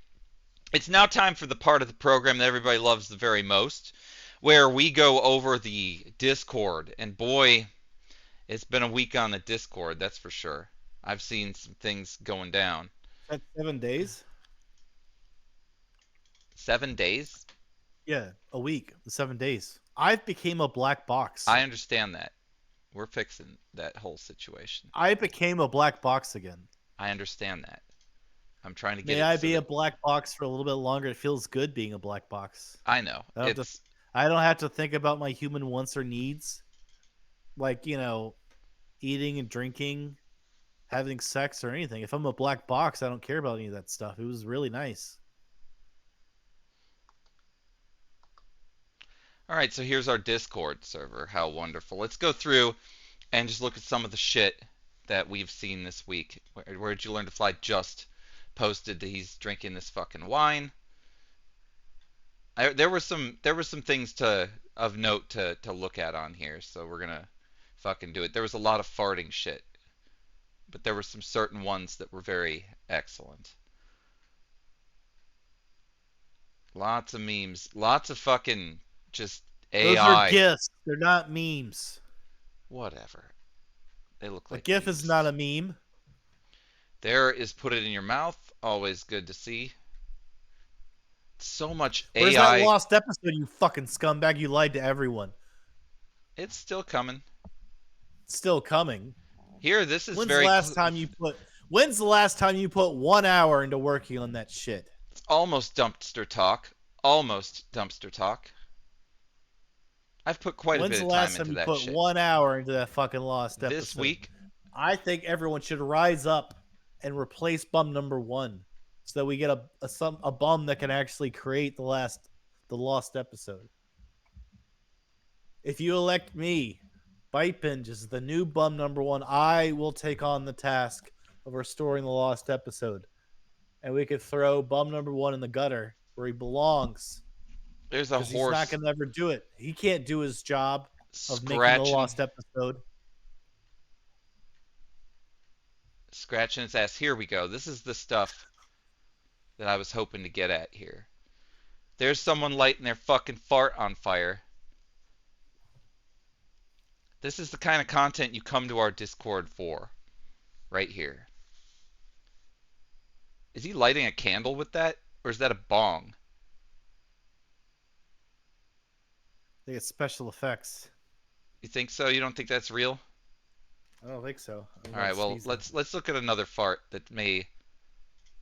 it's now time for the part of the program that everybody loves the very most, where we go over the Discord. And boy, it's been a week on the Discord, that's for sure. I've seen some things going down. That's 7 days. 7 days? Yeah, a week. 7 days. I became a black box. I understand that. We're fixing that whole situation. I became a black box again. I understand that. I'm trying to get May it I so be a that black box for a little bit longer? It feels good being a black box. I know. I don't have to. I don't have to think about my human wants or needs, like eating and drinking, having sex or anything. If I'm a black box, I don't care about any of that stuff. It was really nice. All right, so here's our Discord server. How wonderful. Let's go through and just look at some of the shit that we've seen this week. Where did you learn to fly? Just posted that he's drinking this fucking wine. There were some things of note to look at on here, so we're gonna fucking do it. There was a lot of farting shit, but there were some certain ones that were very excellent. Lots of memes, lots of fucking just Those are AI. gifs. They're not memes. Whatever. They look A like gif is not memes. a meme. There is put it in your mouth. Always good to see. So much Where's that AI. lost episode, you fucking scumbag? You lied to everyone. It's still coming. It's still coming. Here, this is When's the very. last time you put? When's the last time you put 1 hour into working on that shit? It's almost dumpster talk. Almost dumpster talk. I've put quite a When's bit the of time last time into you that put shit. 1 hour into that fucking lost episode? This week, I think everyone should rise up and replace bum number one, so that we get a bum that can actually create the lost episode. If you elect me, Bipinge is the new bum number one. I will take on the task of restoring the lost episode. and we could throw bum number 1 in the gutter where he belongs. There's a Because he's not horse going to ever do it. He can't do his job of making the scratching lost episode. scratching its ass. Here we go. This is the stuff that I was hoping to get at here. There's someone lighting their fucking fart on fire. This is the kind of content you come to our Discord for. Right here. Is he lighting a candle with that? Or is that a bong? I think it's special effects. You think so? You don't think that's real? I don't think so. All right, well, let's look at another fart that may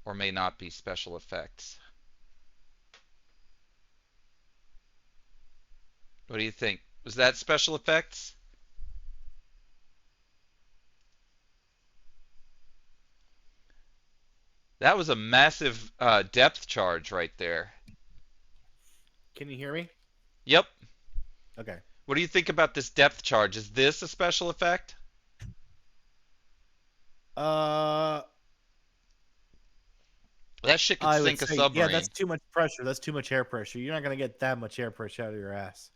or may not be special effects. What do you think? Was that special effects? That was a massive depth charge right there. Can you hear me? Yep. Okay. What do you think about this depth charge? Is this a special effect? Uh, That shit could I would sink a say, submarine. yeah, that's too much pressure. That's too much air pressure. You're not gonna get that much air pressure out of your ass.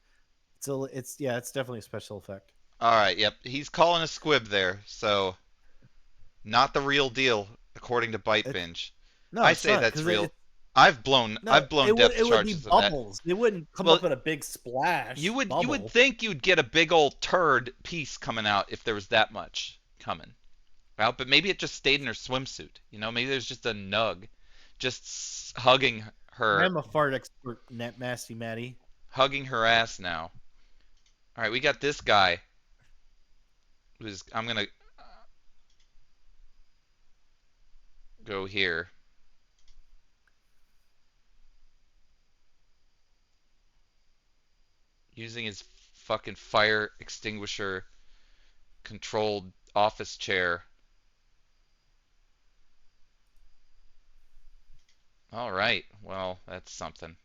It's definitely a special effect. All right, yep. He's calling a squib there, so not the real deal according to Bite Binge. No, I it's say not, that's 'cause real. I've blown it depth would be charges of that. bubbles. They wouldn't come Well, up in a big splash. You would bubble. think you'd get a big old turd piece coming out if there was that much coming. Well, but maybe it just stayed in her swimsuit. You know, maybe there's just a nug just hugging her. I'm a fart expert, Nasty Maddie. Hugging her ass now. All right, we got this guy. I'm gonna go here. Using his fucking fire extinguisher controlled office chair. All right. Well, that's something.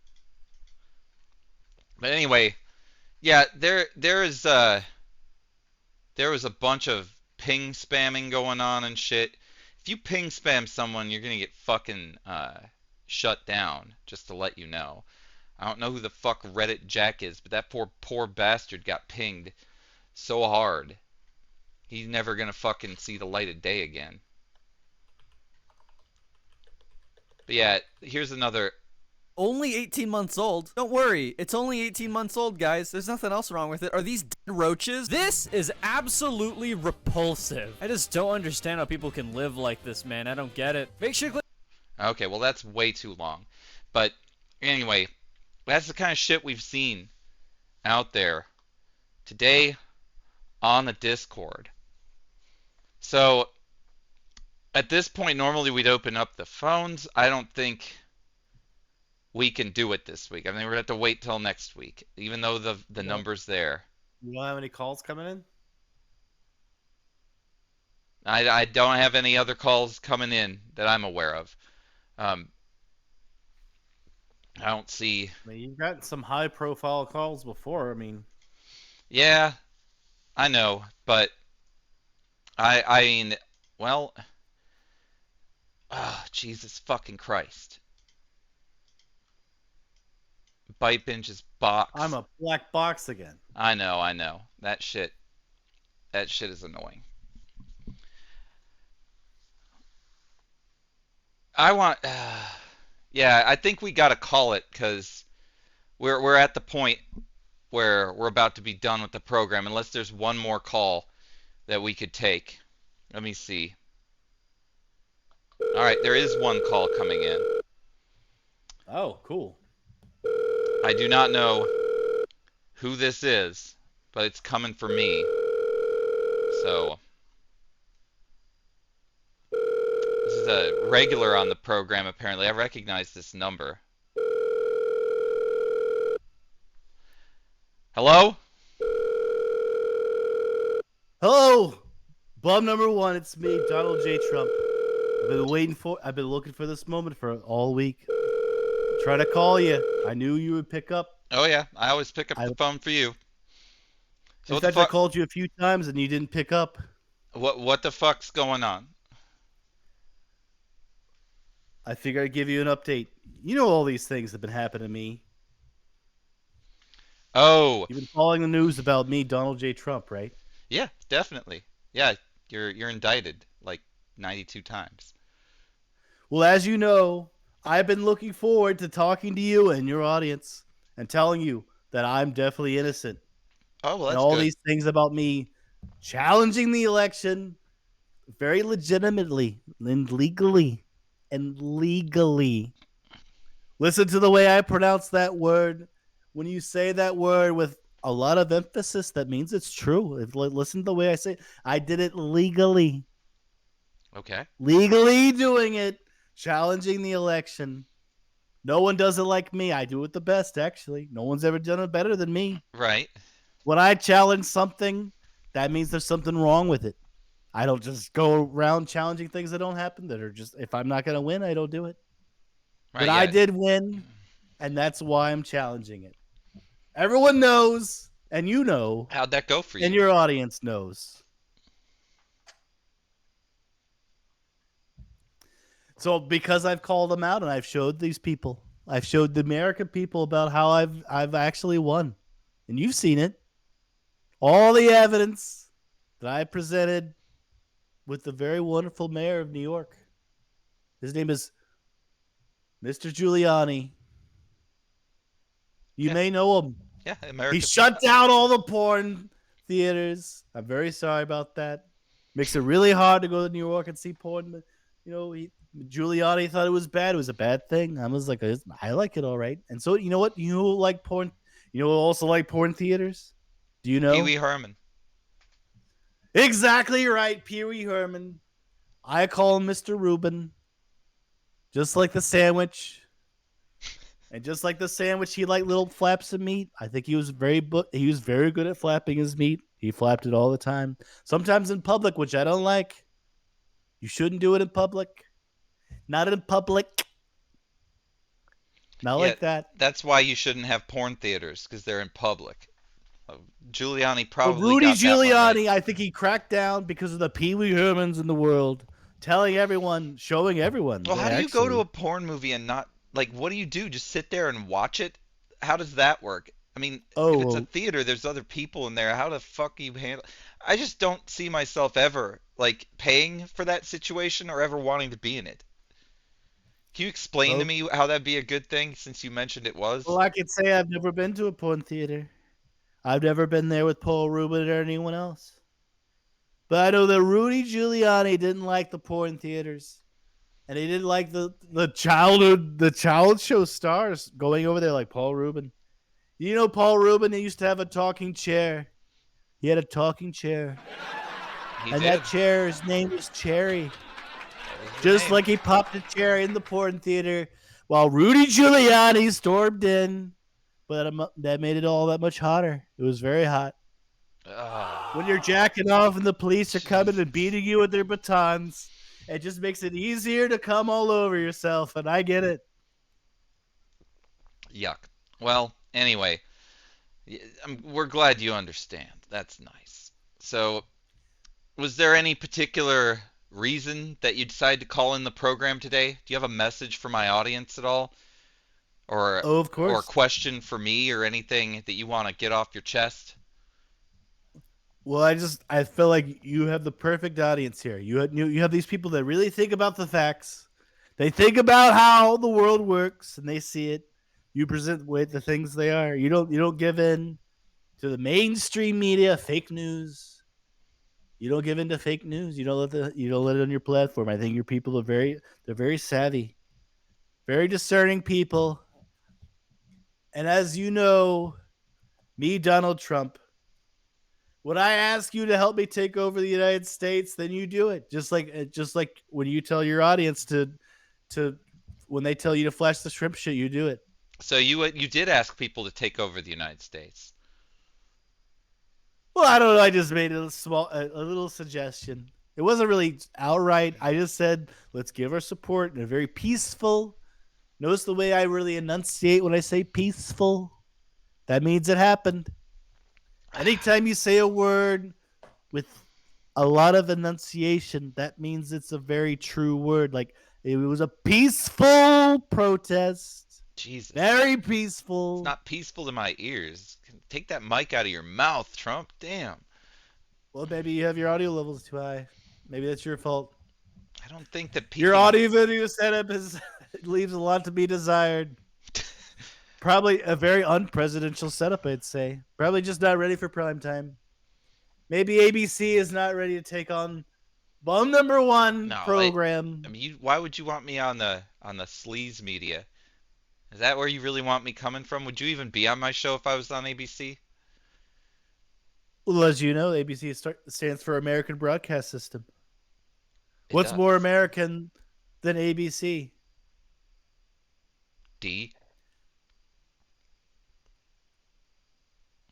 But anyway, yeah, there was a bunch of ping spamming going on and shit. If you ping spam someone, you're gonna get fucking shut down. Just to let you know. I don't know who the fuck Reddit Jack is, but that poor bastard got pinged so hard. He's never gonna fucking see the light of day again. But yeah, here's another. Only 18 months old. Don't worry, it's only 18 months old, guys. There's nothing else wrong with it. Are these dead roaches? This is absolutely repulsive. I just don't understand how people can live like this, man. I don't get it. Make sure to click. Okay, well that's way too long. But anyway, that's the kind of shit we've seen out there today on the Discord. So at this point, normally we'd open up the phones. I don't think we can do it this week. I mean, we're gonna have to wait till next week, even though the number's there. You don't have any calls coming in? I don't have any other calls coming in that I'm aware of. I don't see. I mean, you've gotten some high-profile calls before. I mean, Yeah, I know, but I mean, well, oh, Jesus fucking Christ. Bite Binge's box. I'm a black box again. I know. That shit is annoying. I want, yeah, I think we gotta call it because we're at the point where we're about to be done with the program, unless there's one more call that we could take. Let me see. All right, there is one call coming in. Oh, cool. I do not know who this is, but it's coming for me. So this is a regular on the program, apparently. I recognize this number. Hello? Hello, bum number 1. It's me, Donald J. Trump. I've been looking for this moment for all week. Try to call you. I knew you would pick up. Oh yeah, I always pick up the phone for you. So In what the fact, I fuck? called you a few times and you didn't pick up. What the fuck's going on? I figured I'd give you an update. You know all these things have been happening to me. Oh, You've been following the news about me, Donald J. Trump, right? yeah, definitely. Yeah, you're indicted like 92 times. Well, as you know, I've been looking forward to talking to you and your audience and telling you that I'm definitely innocent. Oh, well, And that's all good. these things about me challenging the election very legitimately and legally. Listen to the way I pronounce that word. When you say that word with a lot of emphasis, that means it's true. Listen to the way I say it. I did it legally. Okay. Legally doing it, challenging the election. No one does it like me. I do it the best, actually. No one's ever done it better than me. Right. When I challenge something, that means there's something wrong with it. I don't just go around challenging things that don't happen, that are just, if I'm not going to win, I don't do it. But Right, I yeah. did win, and that's why I'm challenging it. Everyone knows, and you know, How'd that go for and you? your audience knows. So because I've called them out and I've showed these people, I've showed the American people about how I've actually won. And you've seen it. All the evidence that I presented with the very wonderful mayor of New York. His name is Mr. Giuliani. You Yeah. may know him. Yeah, He America. shut down all the porn theaters. I'm very sorry about that. Makes it really hard to go to New York and see porn. But, Giuliani thought it was bad. It was a bad thing. I was like, I like it all right. And so, you know what? You like porn. You know, also like porn theaters. Do you Pee know? Wee Herman. Exactly right, Pee Wee Herman. I call him Mr. Rubin. Just like the sandwich. And just like the sandwich, he liked little flaps of meat. I think he was very good at flapping his meat. He flapped it all the time. Sometimes in public, which I don't like. You shouldn't do it in public. Not in public. Not Yeah, like that. that's why you shouldn't have porn theaters, because they're in public. Giuliani But probably Rudy got that one right. Giuliani, I think he cracked down because of the Pee Wee Hermans in the world, telling everyone, showing everyone Well, that how do you go to actually. a porn movie and not, like, what do you do? Just sit there and watch it? How does that work? I mean, if Oh, it's a well, theater, there's other people in there. How the fuck you handle? I just don't see myself ever like paying for that situation or ever wanting to be in it. Can you explain to oh, me how that'd be a good thing since you mentioned it well, was? I could say I've never been to a porn theater. I've never been there with Paul Rubin or anyone else. But I know that Rudy Giuliani didn't like the porn theaters. And he didn't like the child show stars going over there like Paul Rubin. You know Paul Rubin, he used to have a talking chair. He had a talking chair. He And did. that chair's name was Cherry. That was his Just name. like he popped a chair in the porn theater while Rudy Giuliani stormed in. But that made it all that much hotter. It was very hot. When you're Ah, jacking off and the police are coming and Jesus. beating you with their batons, it just makes it easier to come all over yourself. And I get it. Yuck. Well, anyway, we're glad you understand. That's nice. So, was there any particular reason that you decided to call in the program today? Do you have a message for my audience at all? Or Oh, of or a course. question for me or anything that you want to get off your chest? Well, I feel like you have the perfect audience here. You have these people that really think about the facts. They think about how the world works and they see it. You present with the things they are. You don't give in to the mainstream media, fake news. You don't give in to fake news. You don't let it on your platform. I think your people are they're very savvy, very discerning people. And as you know, me, Donald Trump, when I ask you to help me take over the United States, then you do it. Just like when you tell your audience to when they tell you to flash the shrimp shit, you do it. So you did ask people to take over the United States. Well, I don't know. I just made a little suggestion. It wasn't really outright. I just said let's give our support in a very peaceful. Notice the way I really enunciate when I say peaceful. That means it happened. Anytime you say a word with a lot of enunciation, that means it's a very true word. Like It was a peaceful protest. Jesus. Very It's peaceful. not peaceful to my ears. Take that mic out of your mouth, Trump. Damn. Well, maybe you have your audio levels too high. Maybe that's your fault. I don't think that Your people. audio video setup is leaves a lot to be desired. Probably a very unpresidential setup, I'd say. Probably just not ready for prime time. Maybe ABC is not ready to take on Bum number one No, program. I mean, why would you want me on the sleaze media? Is that where you really want me coming from? Would you even be on my show if I was on ABC? Well, as you know, ABC stands for American Broadcast System. It What's does. more American than ABC? D.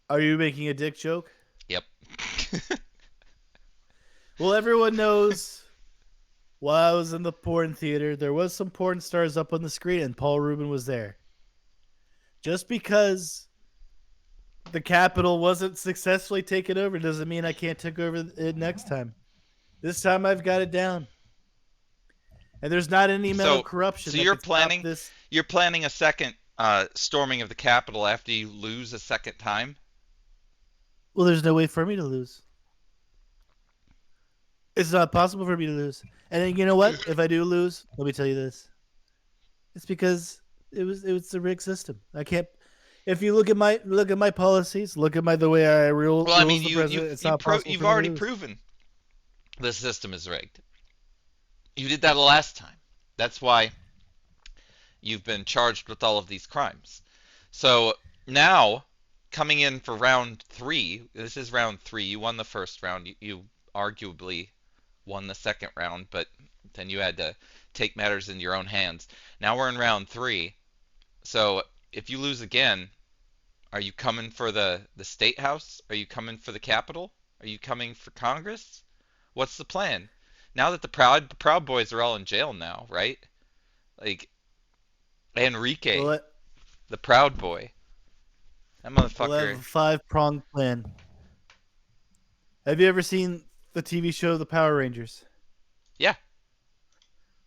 Are you making a dick joke? Yep. Well, everyone knows while I was in the porn theater, there was some porn stars up on the screen, and Paul Rubin was there. Just because the Capitol wasn't successfully taken over doesn't mean I can't take over it next time. This time I've got it down. And there's not any amount of corruption so that you're can stop planning this. you're planning a second storming of the Capitol after you lose a second time? Well, there's no way for me to lose. It's not possible for me to lose. And then, you know what? If I do lose, let me tell you this. It's because it was a rigged system. I can't. If you look at my policies, look at the way I rule Well, I mean, the president. It's not possible you've for me to already lose. proven the system is rigged. You did that last time. That's why you've been charged with all of these crimes. So now, coming in for round 3, this is round 3. You won the first round. You arguably won the second round, but then you had to take matters in your own hands. Now we're in round 3. So if you lose again, are you coming for the state house? Are you coming for the Capitol? Are you coming for Congress? What's the plan? Now that the Proud Boys are all in jail now, right? Like Enrique, We'll the Proud Boy. That have a motherfucker. 5-pronged plan. Have you ever seen the TV show The Power Rangers? Yeah.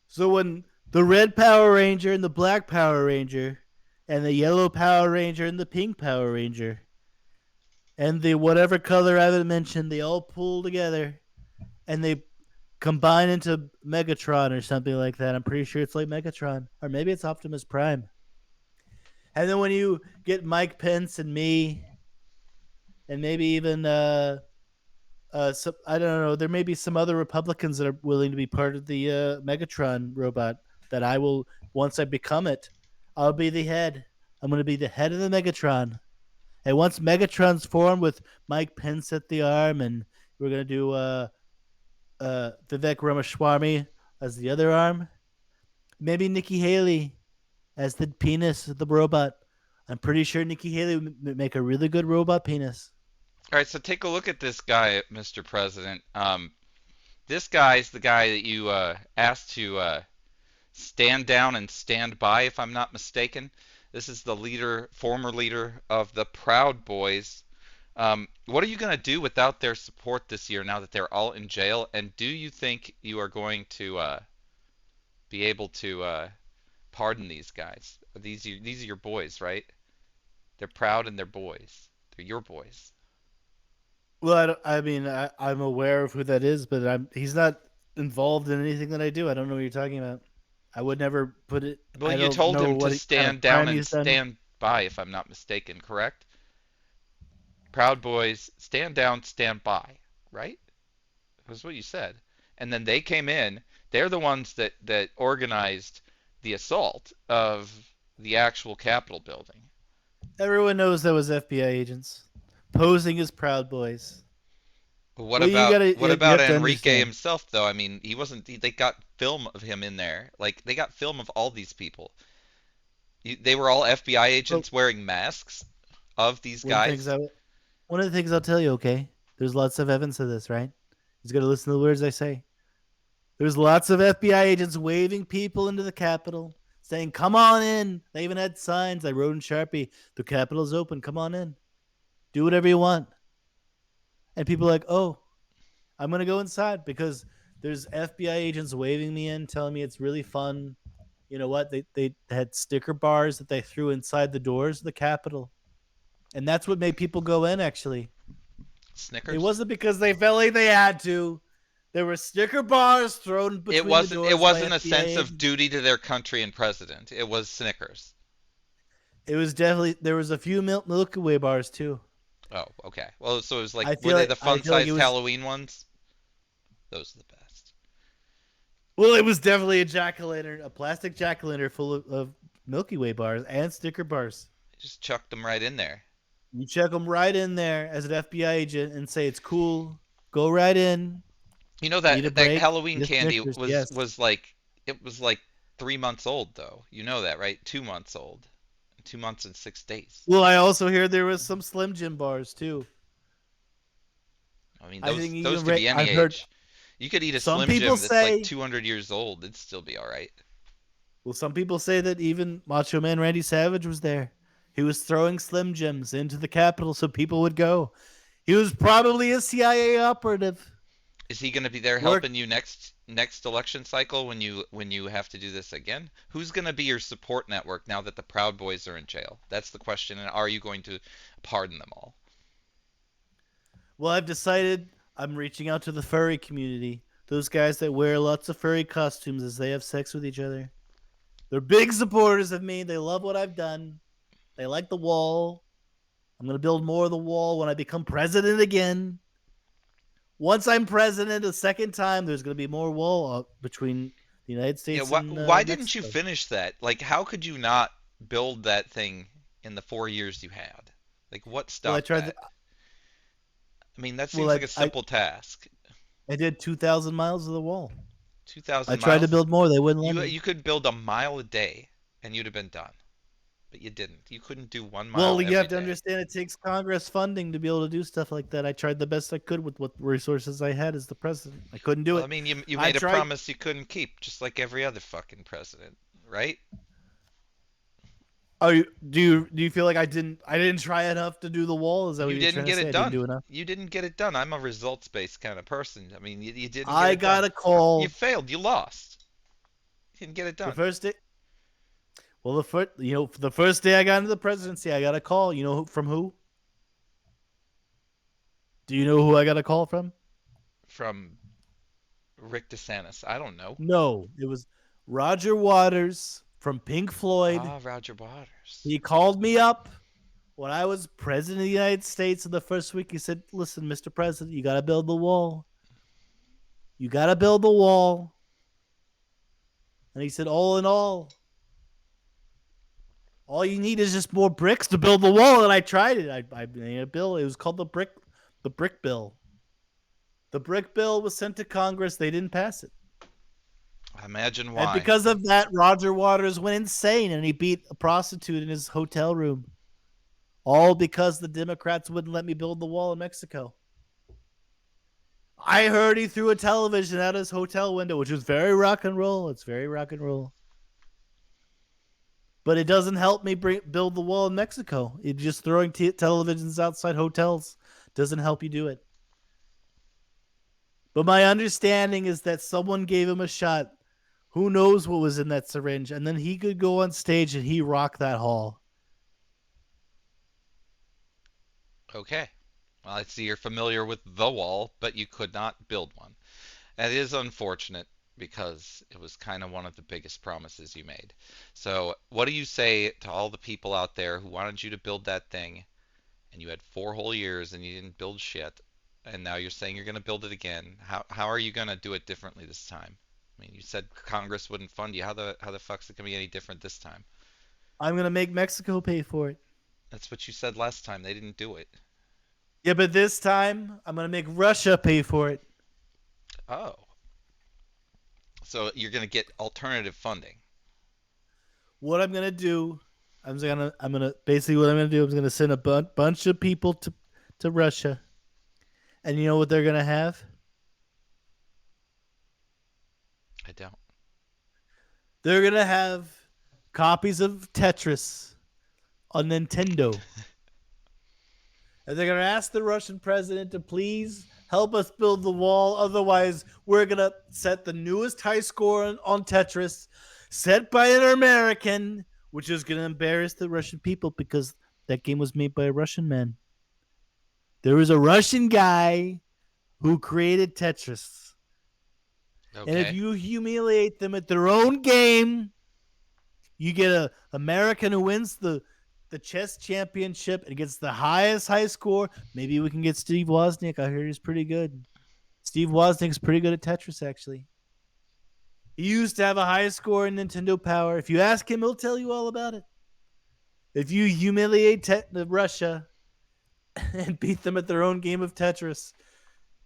So when the red Power Ranger and the black Power Ranger and the yellow Power Ranger and the pink Power Ranger and the whatever color I haven't mentioned, they all pull together and they combine into Megatron or something like that. I'm pretty sure it's like Megatron. Or maybe it's Optimus Prime. And then when you get Mike Pence and me and maybe even some, I don't know, there may be some other Republicans that are willing to be part of the Megatron robot that I will, once I become it, I'll be the head. I'm going to be the head of the Megatron. And once Megatron's formed with Mike Pence at the arm, and we're going to do Vivek Ramaswamy as the other arm, maybe Nikki Haley as the penis of the robot. I'm pretty sure Nikki Haley would make a really good robot penis. All right, so take a look at this guy, Mr. President. This guy's the guy that you asked to stand down and stand by, if I'm not mistaken. This is the former leader of the Proud Boys. What are you going to do without their support this year now that they're all in jail? And do you think you are going to be able to pardon these guys? These are your boys, right? They're proud and they're boys. They're your boys. Well, I'm aware of who that is, but he's not involved in anything that I do. I don't know what you're talking about. I would never put it. Well, I you don't told know him what to stand kind of down crime and he's done. stand by, if I'm not mistaken, correct? Proud Boys, stand down, stand by, right? That's what you said. And then they came in. They're the ones that organized the assault of the actual Capitol building. Everyone knows that was FBI agents posing as Proud Boys. What Well, you about have to Enrique understand. himself though? I mean, he wasn't. They got film of him in there. Like they got film of all these people. They were all FBI Well, agents wearing masks of these guys. one of the things I'll tell you. Okay, there's lots of evidence of this, right? He's got to listen to the words I say. There's lots of FBI agents waving people into the Capitol, saying, "Come on in." They even had signs. I wrote in Sharpie, "The Capitol's open. Come on in. Do whatever you want." And people are like, "Oh, I'm gonna go inside," because There's FBI agents waving me in, telling me it's really fun. You know what? They had sticker bars that they threw inside the doors of the Capitol, and that's what made people go in. Actually, it Snickers. wasn't because they felt like they had to. There were sticker bars thrown It between the wasn't. It doors by wasn't a FBI sense of agents. duty to their country and president. It was Snickers. It was definitely there was a few Milky Way bars too. Oh, okay. Well, so it was like, I were feel they like the I feel like it fun-sized was Halloween ones? Those are the best. well, it was definitely a jack-o'-lantern, a plastic jack-o'-lantern full of Milky Way bars and sticker bars. Just chucked them right in there. You check them right in there as an FBI agent and say it's cool. Go right in. You know Need a that break? Halloween Eat a candy Snickers. was Yes. was like it was like 3 months old though. You know that, right? 2 months old. 2 months and 6 days. Well, I also hear there was some Slim Jim bars too. I mean, I those think those even could be any I've heard age. You could eat a some Slim people Jim that's like say. 200 years old. It'd still be all right. Well, some people say that even Macho Man Randy Savage was there. He was throwing Slim Jims into the Capitol so people would go. He was probably a CIA operative. Is he going to be there Work. helping you next election cycle when you have to do this again? Who's going to be your support network now that the Proud Boys are in jail? That's the question. And are you going to pardon them all? Well, I've decided I'm reaching out to the furry community. Those guys that wear lots of furry costumes as they have sex with each other. They're big supporters of me. They love what I've done. They like the wall. I'm going to build more of the wall when I become president again. Once I'm president a second time, there's going to be more wall up between the United Yeah, States and why didn't you Mexico. finish that? Like, how could you not build that thing in the 4 years you had? Like, what Well, I stopped tried. that? I mean, that Well, seems like a simple task. I did 2,000 miles of the wall. I 2,000 tried to miles? build more. They wouldn't let me. You could build a mile a day and you'd have been done. But you didn't. You couldn't do 1 mile Well, you every have to day. understand it takes Congress funding to be able to do stuff like that. I tried the best I could with what resources I had as the president. I couldn't do Well, I it. mean, you I made a tried. promise you couldn't keep, just like every other fucking president, right? Do you feel like I didn't try enough to do the wall? Is that what You you're didn't trying to get say? it I didn't done. do enough. You didn't get it done. I'm a results-based kind of person. I mean, you didn't get I it done. got a You call failed. You lost. You didn't get it the done. first day. Well, the first day I got into the presidency, I got a call. You know from who? Do you know who I got a call from? From Rick DeSantis. I don't know. No, it was Roger Waters from Pink Floyd. Ah, Roger Waters. He called me up when I was president of the United States in the first week. He said, "Listen, Mr. President, you got to build the wall. You got to build the wall." And he said, "All in all you need is just more bricks to build the wall." And I tried it. I made a bill. It was called the brick bill. The brick bill was sent to Congress. They didn't pass it. Imagine And why. because of that, Roger Waters went insane and he beat a prostitute in his hotel room. All because the Democrats wouldn't let me build the wall in Mexico. I heard he threw a television out his hotel window, which was very rock and roll. It's very rock and roll. But it doesn't help me build the wall in Mexico. It just throwing televisions outside hotels doesn't help you do it. But my understanding is that someone gave him a shot. Who knows what was in that syringe? And then he could go on stage and he rocked that hall. Okay. Well, I see you're familiar with the wall, but you could not build one. That is unfortunate because it was kind of one of the biggest promises you made. So, what do you say to all the people out there who wanted you to build that thing and you had 4 whole years and you didn't build shit, and now you're saying you're going to build it again? How are you going to do it differently this time? I mean, you said Congress wouldn't fund you. How the fuck's it going to be any different this time? I'm going to make Mexico pay for it. That's what you said last time. They didn't do it. Yeah, but this time I'm going to make Russia pay for it. Oh. So you're going to get alternative funding. What I'm going to do, basically what I'm going to do, I'm going to send a bunch of people to Russia. And you know what they're going to have? I don't. They're going to have copies of Tetris on Nintendo. And they're going to ask the Russian president to please Help us build the wall. Otherwise, we're going to set the newest high score on Tetris, set by an American, which is going to embarrass the Russian people because that game was made by a Russian man. There was a Russian guy who created Tetris. Okay. And if you humiliate them at their own game, you get a American who wins the chess championship and gets the highest high score. Maybe we can get Steve Wozniak. I hear he's pretty good. Steve Wozniak's pretty good at Tetris, actually. He used to have a high score in Nintendo Power. If you ask him, he'll tell you all about it. If you humiliate Russia and beat them at their own game of Tetris,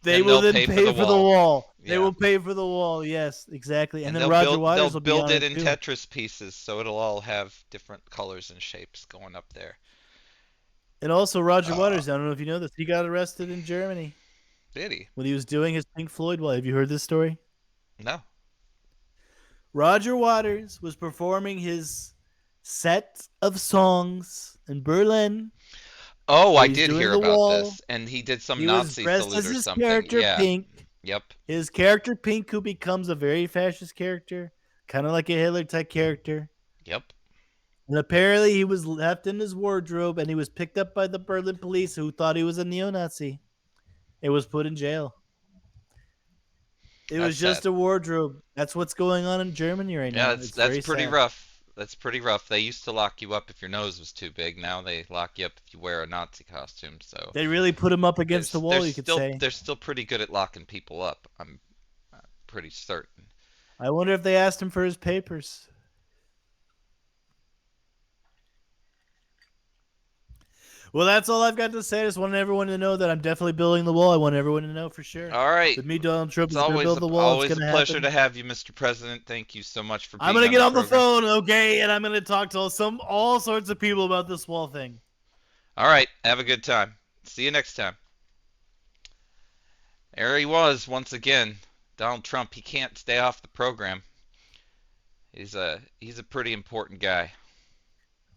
they will then pay for the wall. They will pay for the wall. Yes, exactly. And then Roger Waters will build be on it in too. Tetris pieces, so it'll all have different colors and shapes going up there. And also Roger Waters, I don't know if you know this, he got arrested in Germany. Did he? When he was doing his Pink Floyd. Well, have you heard this story? No. Roger Waters was performing his set of songs in Berlin. Oh, I did hear about this. And he did some Nazi salute or something. He was dressed as his character Pink. Yep. His character Pink, who becomes a very fascist character, kind of like a Hitler type character. Yep. And apparently he was left in his wardrobe and he was picked up by the Berlin police who thought he was a neo-Nazi. It was put in jail. It was just a wardrobe. That's what's going on in Germany right now. Yeah, that's pretty rough. That's pretty rough. They used to lock you up if your nose was too big. Now they lock you up if you wear a Nazi costume. So they really put him up against the wall, you could say. They're still pretty good at locking people up. I'm pretty certain. I wonder if they asked him for his papers. Well, that's all I've got to say. I just want everyone to know that I'm definitely building the wall. I want everyone to know for sure. All right. With me, Donald Trump is going to build the wall. Always a pleasure to have you, Mr. President. Thank you so much for being I'm going to get on the phone, okay? And I'm going to talk to all sorts of people about this wall thing. All right. Have a good time. See you next time. There he was once again. Donald Trump. He can't stay off the program. He's a pretty important guy.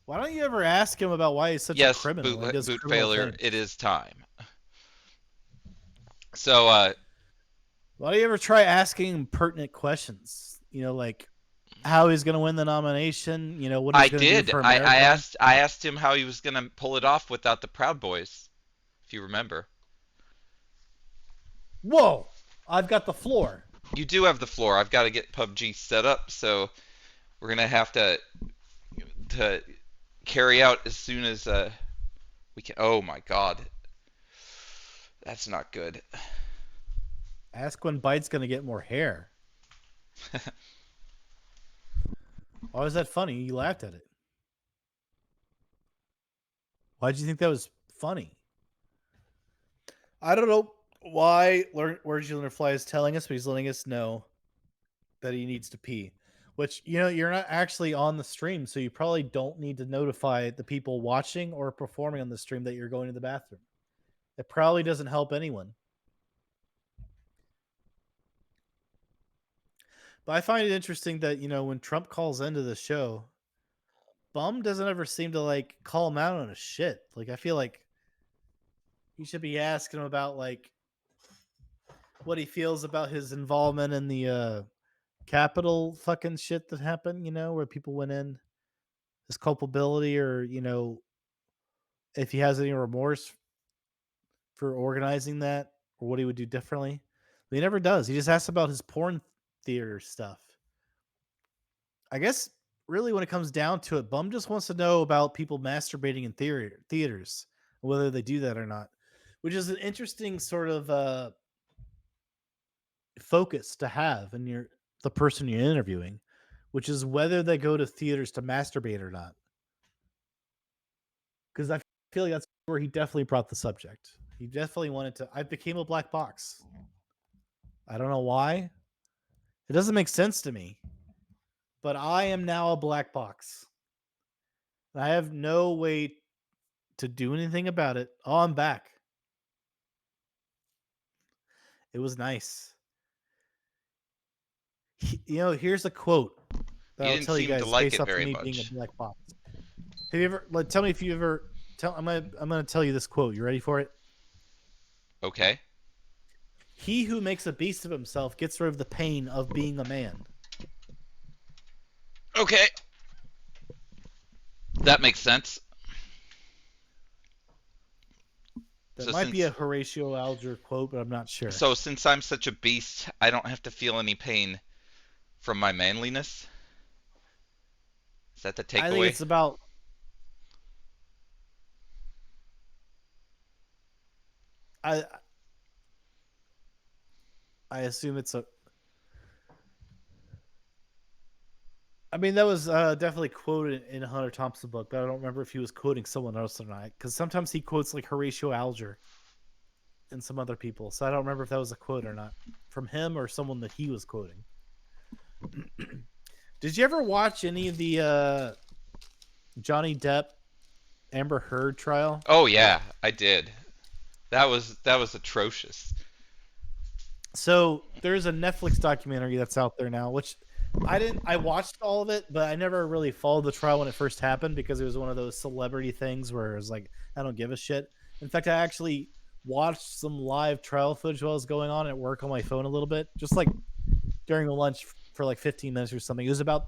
Why don't you ever ask him about why he's such a criminal? Boot failure. Things. It is time. So, why don't you ever try asking him pertinent questions? You know, like how he's going to win the nomination. You know, what he's going to do for America. I asked him how he was going to pull it off without the Proud Boys, if you remember. Whoa! I've got the floor. You do have the floor. I've got to get PUBG set up, so we're going to have to carry out as soon as we can. Oh my God, that's not good. Ask when Byte's gonna get more hair. Why was that funny? You laughed at it. Why did you think that was funny? I don't know why Words You Learn to Fly is telling us, but he's letting us know that he needs to pee. Which, you know, you're not actually on the stream, so you probably don't need to notify the people watching or performing on the stream that you're going to the bathroom. It probably doesn't help anyone. But I find it interesting that, you know, when Trump calls into the show, Bum doesn't ever seem to, like, call him out on his shit. Like, I feel like he should be asking him about, like, what he feels about his involvement in the, Capitol fucking shit that happened, you know, where people went in, his culpability, or, you know, if he has any remorse for organizing that or what he would do differently. But he never does. He just asks about his porn theater stuff. I guess really when it comes down to it, Bum just wants to know about people masturbating in theaters, whether they do that or not, which is an interesting sort of focus to have in the person you're interviewing, which is whether they go to theaters to masturbate or not. Because I feel like that's where he definitely brought the subject. He definitely wanted to. I became a black box. I don't know why. It doesn't make sense to me. But I am now a black box. I have no way to do anything about it. Oh, I'm back. It was nice. You know, here's a quote that I'll tell you guys based off of me being a black box. Have you ever? Tell me if you ever. I'm gonna tell you this quote. You ready for it? Okay. He who makes a beast of himself gets rid of the pain of being a man. Okay. That makes sense. That So might be a since Horatio Alger quote, but I'm not sure. so since I'm such a beast, I don't have to feel any pain from my manliness. Is that the I think takeaway? it's about. I I assume it's a. I mean, that was definitely quoted in Hunter Thompson book, but I don't remember if he was quoting someone else or not. Because sometimes he quotes like Horatio Alger and some other people, so I don't remember if that was a quote or not from him or someone that he was quoting. Did you ever watch any of the Johnny Depp Amber Heard trial? Oh yeah, I did. That was atrocious. So there's a Netflix documentary that's out there now, which I didn't. I watched all of it, but I never really followed the trial when it first happened because it was one of those celebrity things where it was like I don't give a shit. In fact, I actually watched some live trial footage while it was going on at work on my phone a little bit, just like during the lunch for like 15 minutes or something. It was about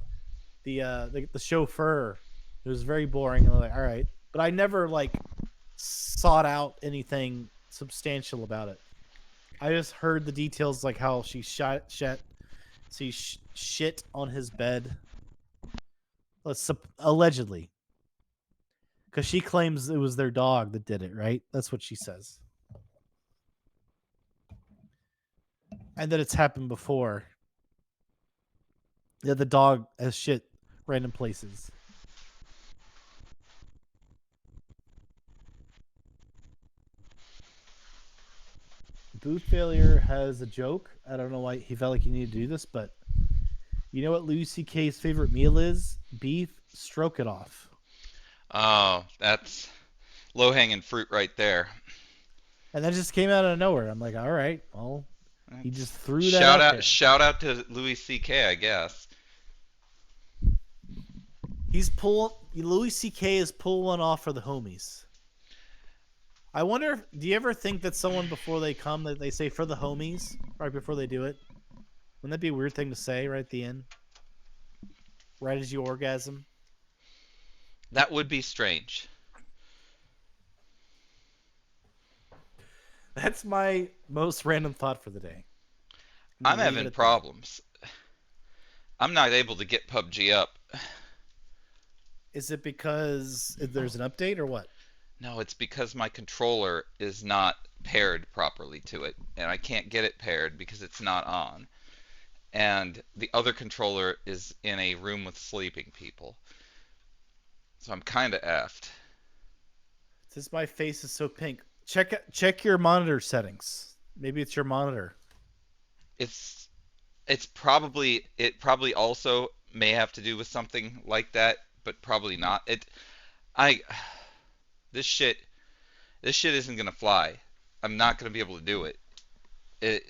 the chauffeur. It was very boring. And I'm like, all right, but I never like sought out anything substantial about it. I just heard the details, like how she shit on his bed, allegedly, because she claims it was their dog that did it. Right? That's what she says, and that it's happened before. Yeah, the dog has shit random places. Booth failure has a joke. I don't know why he felt like he needed to do this, but you know what Louis C.K.'s favorite meal is? Beef stroke it off. Oh, that's low-hanging fruit right there. And that just came out of nowhere. I'm like, all right, well, he just threw that Shout out out there. shout out to Louis C.K., I guess. Louis C.K. is pull one off for the homies. I wonder do you ever think that someone before they come that they say for the homies right before they do it? Wouldn't that be a weird thing to say right at the end? Right as you orgasm? That would be strange. That's my most random thought for the day. I'm Leave it having at that. problems. I'm not able to get PUBG up. Is it because there's an update or what? No, it's because my controller is not paired properly to it, and I can't get it paired because it's not on. And the other controller is in a room with sleeping people. So I'm kind of effed. Since my face is so pink, check your monitor settings. Maybe it's your monitor. It's it probably also may have to do with something like that, but probably not. I this shit this shit isn't gonna fly. I'm not gonna be able to do it. It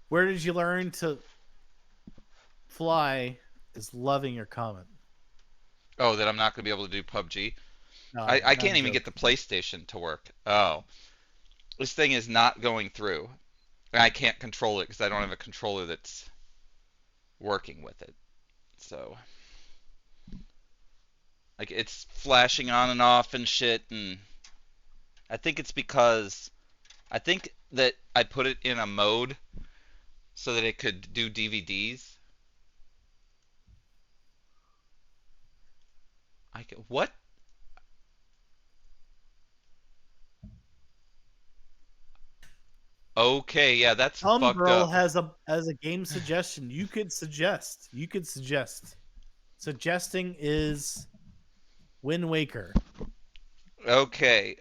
Where did you learn to fly? Is loving your comment. oh, that I'm not gonna be able to do PUBG. No, I not a can't even get joke. the PlayStation to work. Oh, this thing is not going through. And I can't control it because I don't have a controller that's working with it. So like it's flashing on and off and shit, and I think it's because I think that I put it in a mode so that it could do DVDs. What? Okay, yeah, that's fucked Girl up. has a game suggestion. You could suggest. Suggesting is Wind Waker. Okay,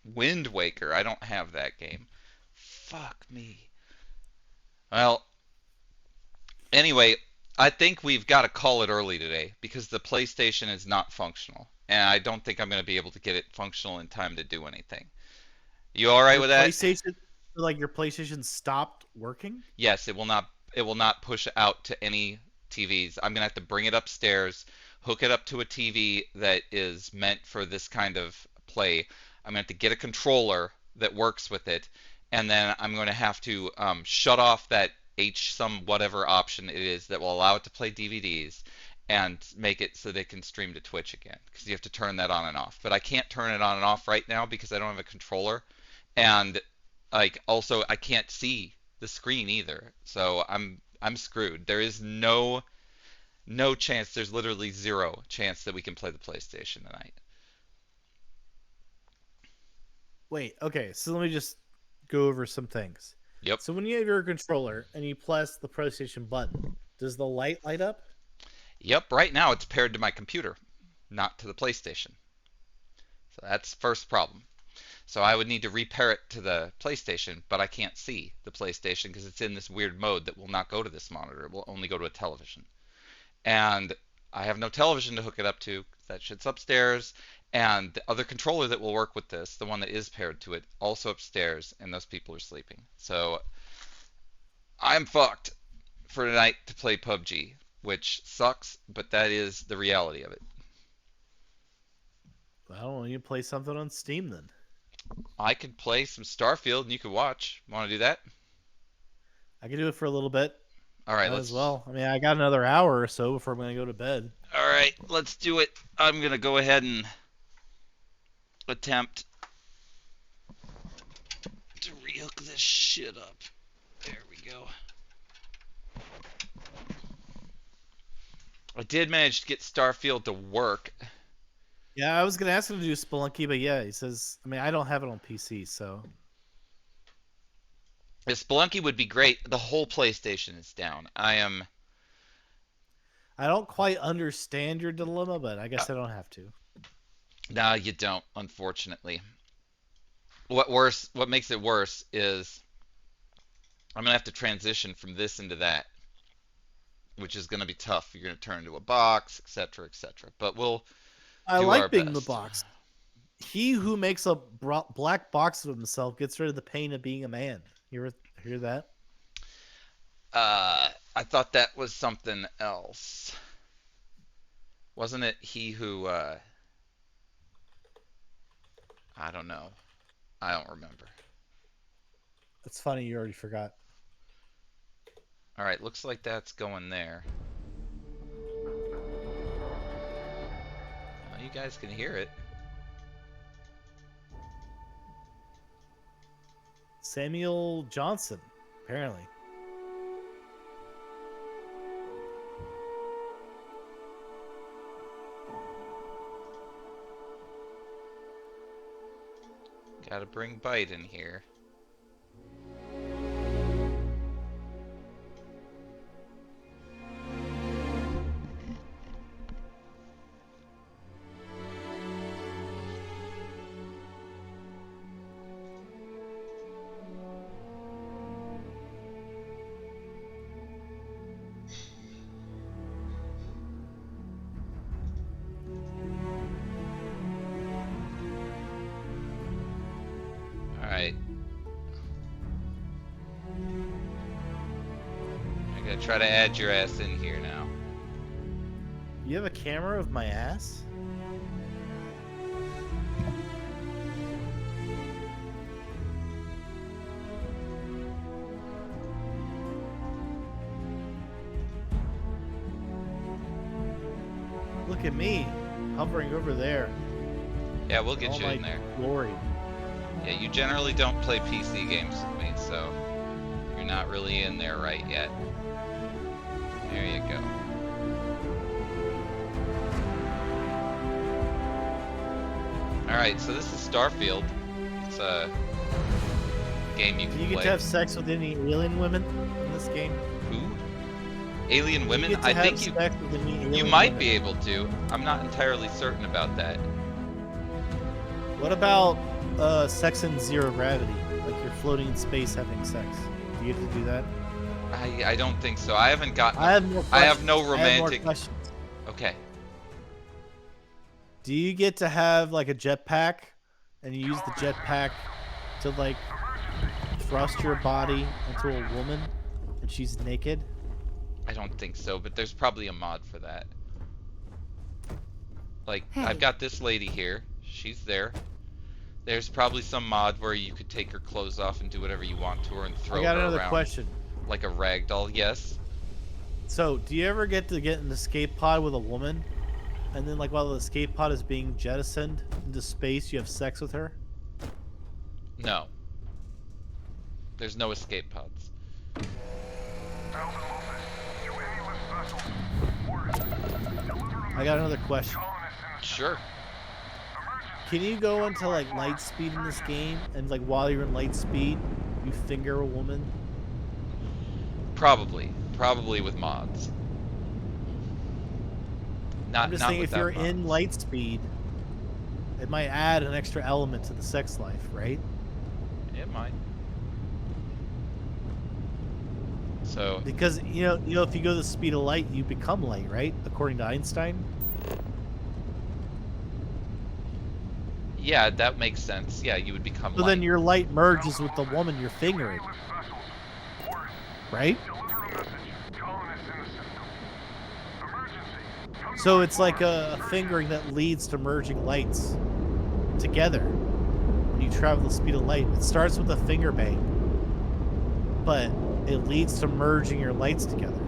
Wind Waker. I don't have that game. Fuck me. Well, anyway, I think we've got to call it early today because the PlayStation is not functional, and I don't think I'm going to be able to get it functional in time to do anything. You all right Your with that? PlayStation, your PlayStation stopped working. Yes, it will not. It will not push out to any TVs. I'm gonna have to bring it upstairs, hook it up to a TV that is meant for this kind of play. I'm gonna have to get a controller that works with it, and then I'm going to have to shut off that H some whatever option it is that will allow it to play DVDs and make it so they can stream to Twitch again, because you have to turn that on and off. But I can't turn it on and off right now because I don't have a controller, and like also I can't see the screen either. So I'm screwed. There is no chance. There's literally zero chance that we can play the PlayStation tonight. Wait, okay, so let me just go over some things. Yep. So when you have your controller and you press the PlayStation button, does the light light up? Yep, right now it's paired to my computer, not to the PlayStation. So that's first problem. So I would need to repair it to the PlayStation, but I can't see the PlayStation because it's in this weird mode that will not go to this monitor. It will only go to a television. And I have no television to hook it up to. That shit's upstairs. And the other controller that will work with this, the one that is paired to it, also upstairs, and those people are sleeping. So I'm fucked for tonight to play PUBG, which sucks, but that is the reality of it. Well, you play something on Steam then. I could play some Starfield and you could watch. Want to do that? I can do it for a little bit. All right, Might let's as well. I mean, I got another hour or so before I'm going to go to bed. All right, let's do it. I'm going to go ahead and attempt to rehook this shit up. There we go. I did manage to get Starfield to work. Yeah, I was going to ask him to do Spelunky, but yeah, he says, I mean, I don't have it on PC, so. If Spelunky would be great. The whole PlayStation is down. I don't quite understand your dilemma, but I guess I don't have to. No, you don't, unfortunately. What makes it worse is I'm going to have to transition from this into that, which is going to be tough. You're going to turn into a box, etc., etc. But we'll I do like our being the best. box. He who makes a black box of himself gets rid of the pain of being a man. You ever hear that? I thought that was something else. Wasn't it he who, I don't know. I don't remember. It's funny you already forgot. Alright, looks like that's going there. Well, you guys can hear it. Samuel Johnson, apparently. Gotta bring BYTE in here. Alright. I'm gonna try to add your ass in here now. You have a camera of my ass? Look at me, hovering over there. Yeah, we'll get All you my in there. glory. Yeah, you generally don't play PC games with me, so you're not really in there right yet. There you go. Alright, so this is Starfield. It's a game you Do can you get play. to have sex with any alien women in this game? Who? Alien Do women? you get to I have think you sex with any you alien might women? be able to. I'm not entirely certain about that. What about sex in zero gravity? Like you're floating in space having sex. Do you get to do that? I don't think so. I haven't gotten. I have more I have questions. no I have more romantic. questions. Okay. Do you get to have like a jetpack and you use the jetpack to like thrust your body into a woman and she's naked? I don't think so, but there's probably a mod for that. Like, Hey. I've got this lady here. She's there. There's probably some mod where you could take her clothes off and do whatever you want to her and throw I got her another around question. like a rag doll. Yes. So, do you ever get to get an escape pod with a woman, and then like while the escape pod is being jettisoned into space, you have sex with her? No. There's no escape pods. I got another question. Sure. Can you go into like light speed in this game, and like while you're in light speed, you finger a woman? Probably. Probably with mods. I'm just saying, if without you're mods. in light speed, it might add an extra element to the sex life, right? It might. So Because you know, if you go the speed of light, you become light, right? According to Einstein. yeah, that makes sense. Yeah, you would become So light. then your light merges with the woman you're fingering, right? So it's like a fingering that leads to merging lights together when you travel the speed of light. It starts with a finger bang, but it leads to merging your lights together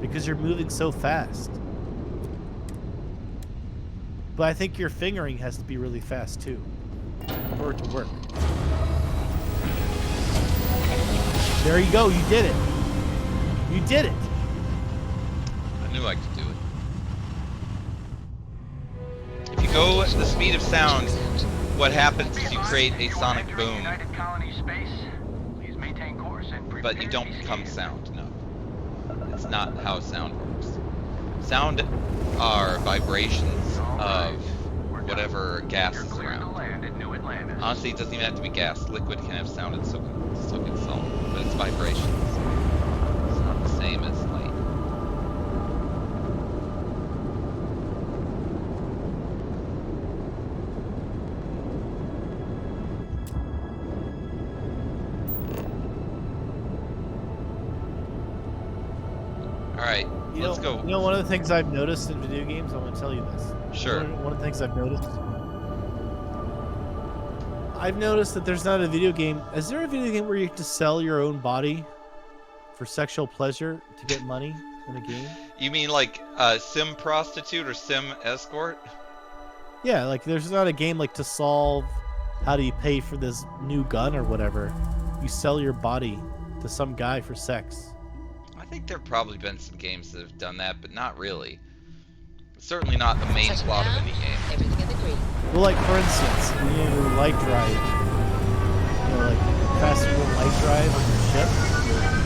because you're moving so fast. But I think your fingering has to be really fast too for it to work. There you go. You did it. You did it. I knew I could do it. If you go the speed of sound, what happens is you create a sonic boom, but you don't become sound. No, it's not how sound works. Sound are vibrations of whatever gas is around. Honestly, it doesn't even have to be gas. Liquid can have sound and so can solid, but it's vibrations. It's not the same as light. Alright, let's go. You know, one of the things I've noticed in video games, I'm going to tell you this. Sure. One of the things I've noticed. I've noticed that there's not a video game. Is there a video game where you have to sell your own body for sexual pleasure to get money in a game? You mean like sim prostitute or sim escort? Yeah, like there's not a game like to solve how do you pay for this new gun or whatever. You sell your body to some guy for sex. I think there have probably been some games that have done that, but not really. Certainly not the main plot of any game. Everything in the green. Well, like for instance, you know, your light drive, you know, like fast food light drive on your ship.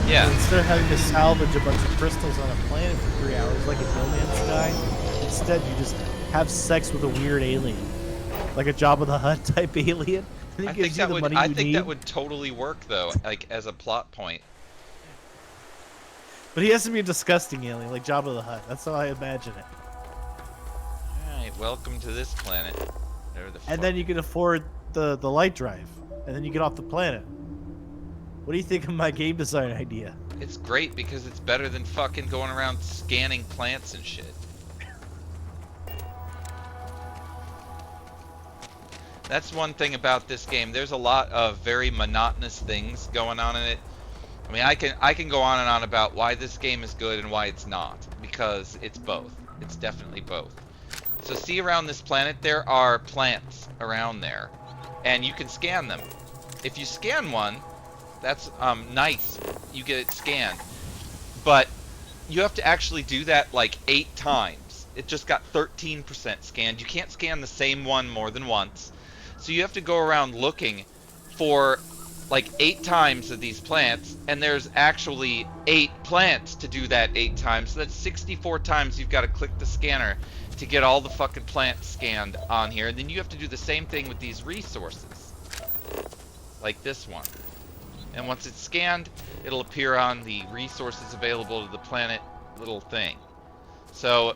Yeah. So instead of having to salvage a bunch of crystals on a planet for 3 hours like a No Man's Sky, instead you just have sex with a weird alien, like a Jabba the Hutt type alien. And I it think gives you that the would. money I you think need. that would totally work though, like as a plot point. But he has to be a disgusting alien, like Jabba the Hutt. That's how I imagine it. Alright, welcome to this planet. There the And then you can afford the light drive, and then you get off the planet. What do you think of my game design idea? It's great because it's better than fucking going around scanning plants and shit. That's one thing about this game. There's a lot of very monotonous things going on in it. I mean, I can go on and on about why this game is good and why it's not, because it's both. It's definitely both. So see around this planet, there are plants around there, and you can scan them. If you scan one, that's nice. You get it scanned, but you have to actually do that like 8 times. It just got 13% scanned. You can't scan the same one more than once. So you have to go around looking for like 8 times of these plants, and there's actually 8 plants to do that 8 times. So that's 64 times you've got to click the scanner to get all the fucking plants scanned on here. And then you have to do the same thing with these resources, like this one. And once it's scanned, it'll appear on the resources available to the planet little thing. So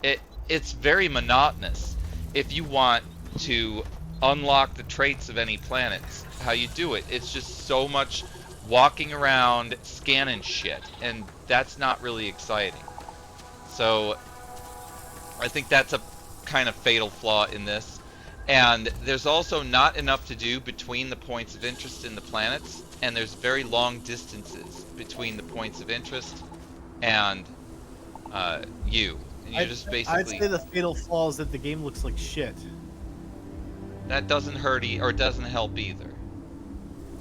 it's very monotonous. If you want to unlock the traits of any planets, how you do it, it's just so much walking around scanning shit, and that's not really exciting. So I think that's a kind of fatal flaw in this. And there's also not enough to do between the points of interest in the planets, and there's very long distances between the points of interest and you. And you're just I'd basically... say the fatal flaw is that the game looks like shit. That doesn't hurt or doesn't help either.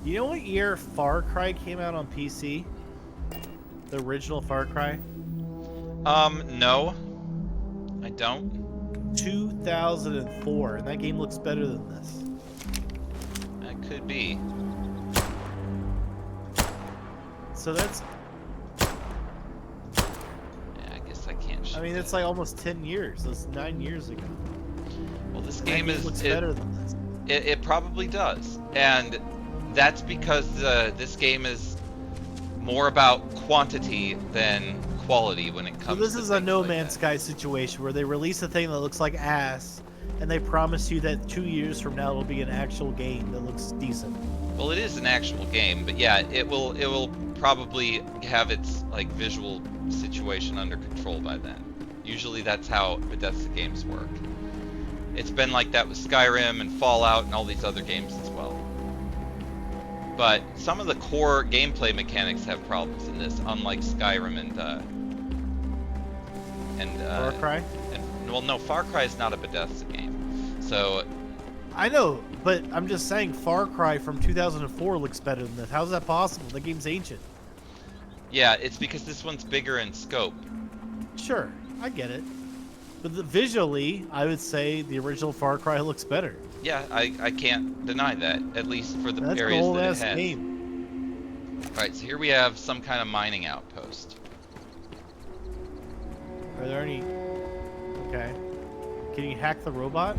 You know what year Far Cry came out on PC? The original Far Cry? No. I don't. 2004, and that game looks better than this. That could be. So that's... Yeah, I guess I can't shoot I mean, that. it's like almost 10 years. That's 9 years ago. Well, this That game looks better than this. It probably does. And that's because this game is more about quantity than quality when it So comes this to is a things No like Man's that. Sky situation where they release a thing that looks like ass, and they promise you that 2 years from now it'll be an actual game that looks decent. Well, it is an actual game, but yeah, it will probably have its like visual situation under control by then. Usually that's how Bethesda games work. It's been like that with Skyrim and Fallout and all these other games as well. But some of the core gameplay mechanics have problems in this, unlike Skyrim and Far Cry? well, no, Far Cry is not a Bethesda game, so I know, but I'm just saying Far Cry from 2004 looks better than this. How's that possible? The game's ancient. yeah, it's because this one's bigger in scope. Sure, I get it. But visually, I would say the original Far Cry looks better. Yeah, I can't deny that, at least for the That's an areas old that it ass has. game. Alright, so here we have some kind of mining outpost. Are there any? Okay. Can you hack the robot?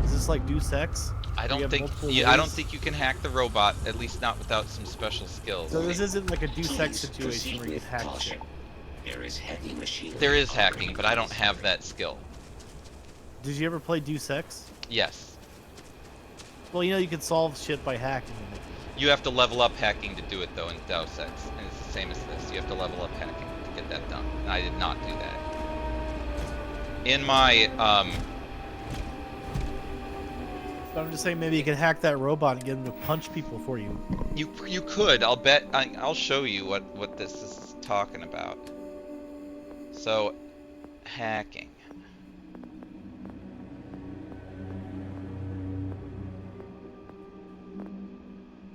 Is this like Deus Ex? I Do you don't have think multiple I don't ways? think you can hack the robot, at least not without some special skills. So this isn't like a Deus Ex situation where you with hack caution. shit. There is heavy machinery. There is hacking, but I don't have that skill. Did you ever play Deus Ex? Yes. Well, you know you can solve shit by hacking. You have to level up hacking to do it though in Deus Ex, and it's the same as this. You have to level up hacking to get that done. And I did not do that. In my But I'm just saying maybe you can hack that robot and get him to punch people for you. you could. I'll bet. I'll show you what this is talking about. So, hacking.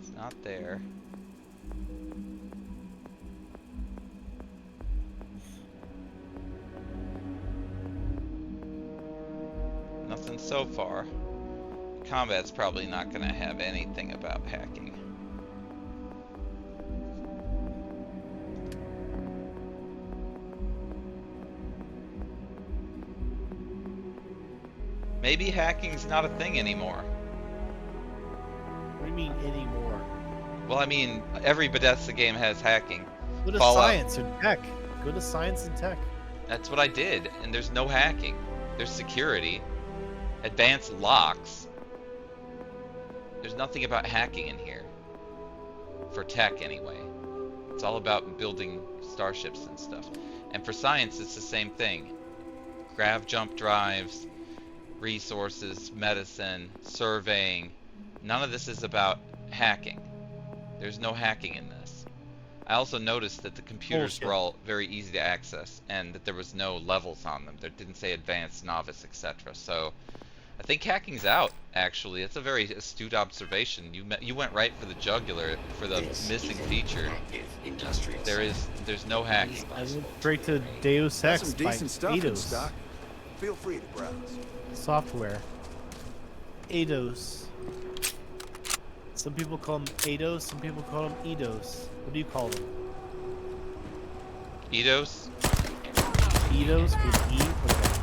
It's not there. Nothing so far. Combat's probably not going to have anything about hacking. Maybe hacking's not a thing anymore. What do you mean anymore? Well, I mean, every Bethesda game has hacking. Go to Fallout. science and tech. Go to science and tech. That's what I did, and there's no hacking. There's security, advanced locks. There's nothing about hacking in here. For tech, anyway. It's all about building starships and stuff. And for science, it's the same thing. Grav jump drives, resources, medicine, surveying. None of this is about hacking. There's no hacking in this. I also noticed that the computers were all very easy to access, and that there was no levels on them. There didn't say advanced, novice, etc. So I think hacking's out, actually. It's a very astute observation. You went right for the jugular for the This missing is an feature. active industrial There's no hacking. I went straight to Deus Got Ex some by decent stuff in Eidos stock. Feel free to browse. software. Eidos. Some people call them Eidos, some people call them Eidos. What do you call them? Eidos? Eidos with E? Okay.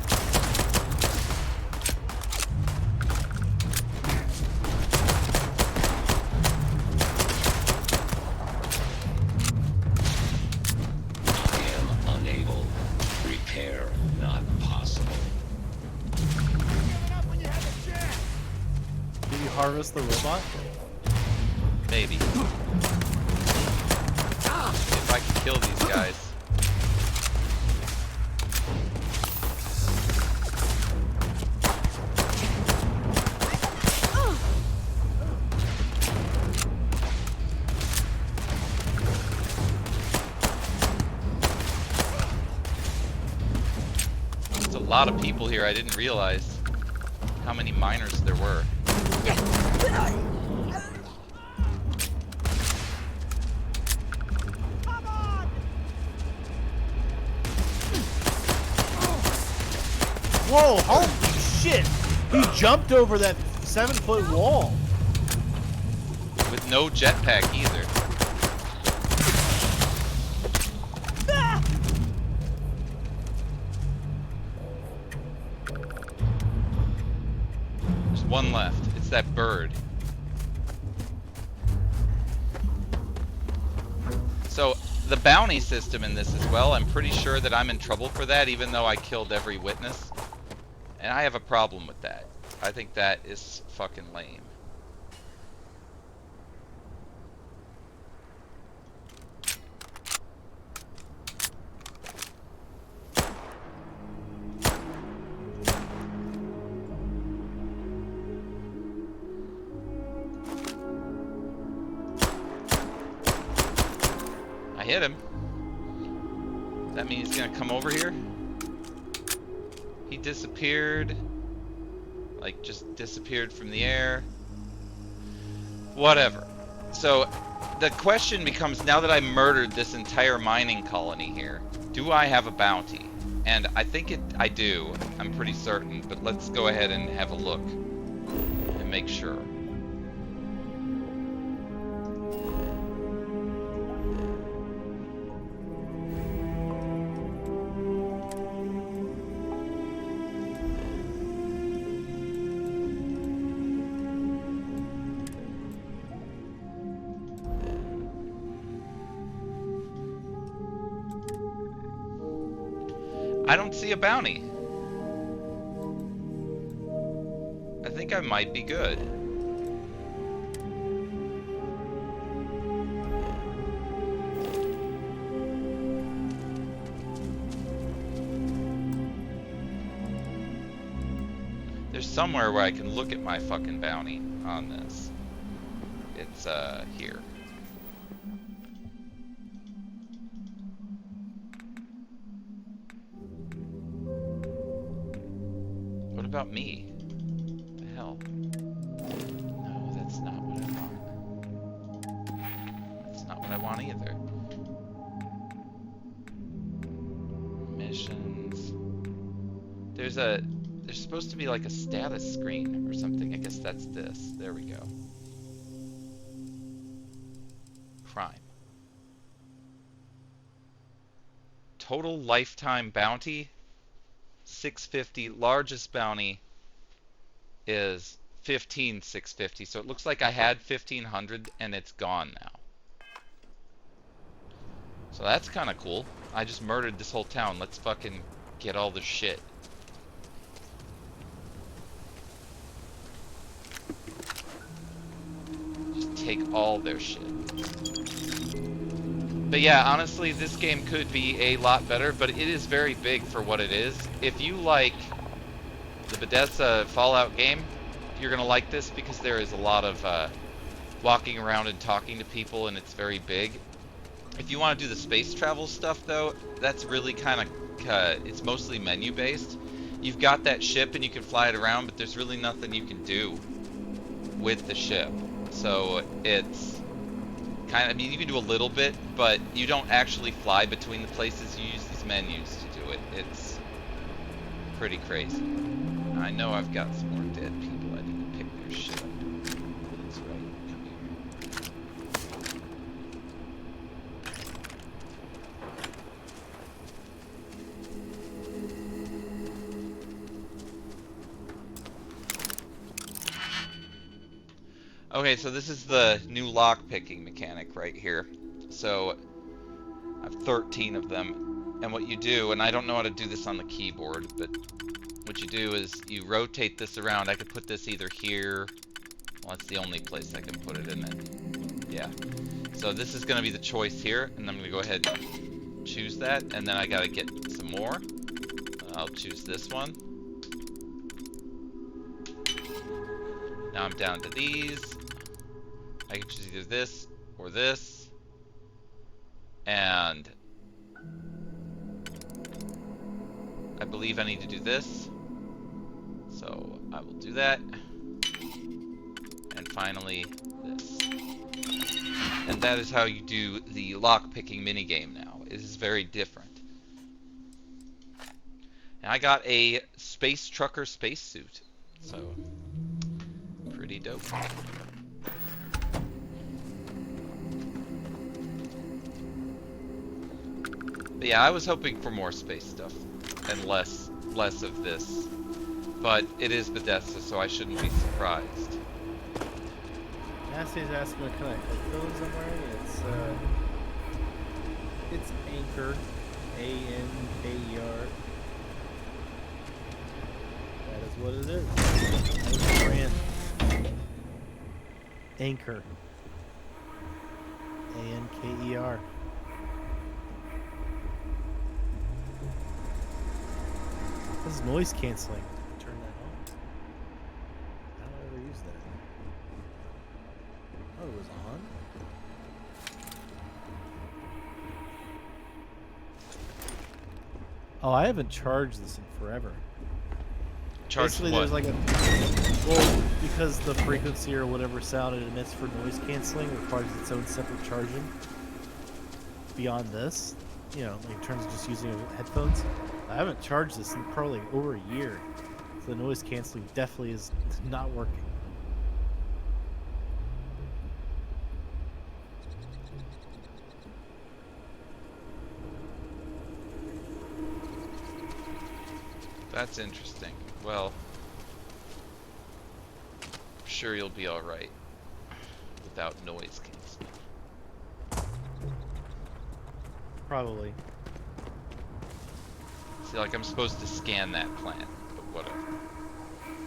I am unable. Repair not possible. Did you harvest the robot? Maybe. If I can kill these guys. lot of people here. I didn't realize how many miners there were. Whoa, holy shit! He jumped over that 7-foot wall. With no jetpack either. There's one left. It's that bird. So, the bounty system in this as well, I'm pretty sure that I'm in trouble for that, even though I killed every witness. And I have a problem with that. I think that is fucking lame. I hit him. Does that mean he's gonna come over here? He disappeared. Like, just disappeared from the air. Whatever. So, the question becomes, now that I murdered this entire mining colony here, do I have a bounty? And I think I do. I'm pretty certain. But let's go ahead and have a look. And make sure. I don't see a bounty. I think I might be good. There's somewhere where I can look at my fucking bounty on this. It's here. What about me? What the hell? No, that's not what I want. That's not what I want either. Missions. There's supposed to be like a status screen or something. I guess that's this. There we go. Crime. Total lifetime bounty 650. Largest bounty is 15,650. So it looks like I had 1,500 and it's gone now. So that's kind of cool. I just murdered this whole town. Let's fucking get all the shit. Just take all their shit. But yeah, honestly, this game could be a lot better, but it is very big for what it is. If you like the Bethesda Fallout game, you're going to like this because there is a lot of walking around and talking to people, and it's very big. If you want to do the space travel stuff, though, that's really kind of, it's mostly menu-based. You've got that ship and you can fly it around, but there's really nothing you can do with the ship. So it's kind of, I mean, you can do a little bit, but you don't actually fly between the places. You use these menus to do it. It's pretty crazy. I know I've got some more dead people. I need to pick their shit up. That's right. Come here. Okay, so this is the new lock picking mechanic right here. So I have 13 of them, and what you do, and I don't know how to do this on the keyboard, but what you do is you rotate this around. I could put this either here. Well, that's the only place I can put it in it. Yeah. So this is going to be the choice here, and I'm going to go ahead and choose that, and then I got to get some more. I'll choose this one. Now I'm down to these. I can choose either this or this. And I believe I need to do this. So I will do that. And finally, this. And that is how you do the lockpicking minigame now. It is very different. And I got a space trucker spacesuit. So, pretty dope. But yeah, I was hoping for more space stuff and less of this. But it is Bethesda, so I shouldn't be surprised. Nasty's asking what kind of headphones I'm wearing. It's Anchor, A-N-K-E-R. That is what it is. That is the brand. Anchor, A-N-K-E-R. This is noise canceling. Turn that on. I don't ever use that. Oh, it was on? Oh, I haven't charged this in forever. Charged Basically, what? there's like a... Well, because the frequency or whatever sound it emits for noise canceling requires its own separate charging. Beyond this, you know, like in terms of just using headphones. I haven't charged this in probably over a year. So the noise canceling definitely is not working. That's interesting. Well, I'm sure you'll be alright without noise canceling. Probably. See, like I'm supposed to scan that plant, but whatever.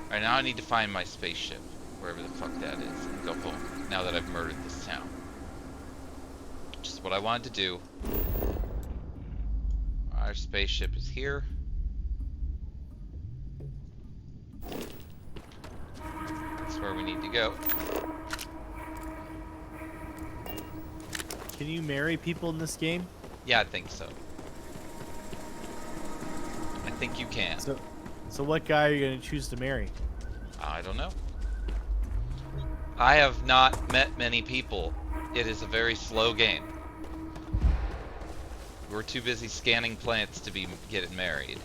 Alright, now I need to find my spaceship, wherever the fuck that is, and go home, now that I've murdered this town. Which is what I wanted to do. Our spaceship is here. That's where we need to go. Can you marry people in this game? Yeah, I think so. I think you can. So what guy are you going to choose to marry? I don't know. I have not met many people. It is a very slow game. We're too busy scanning plants to be getting married.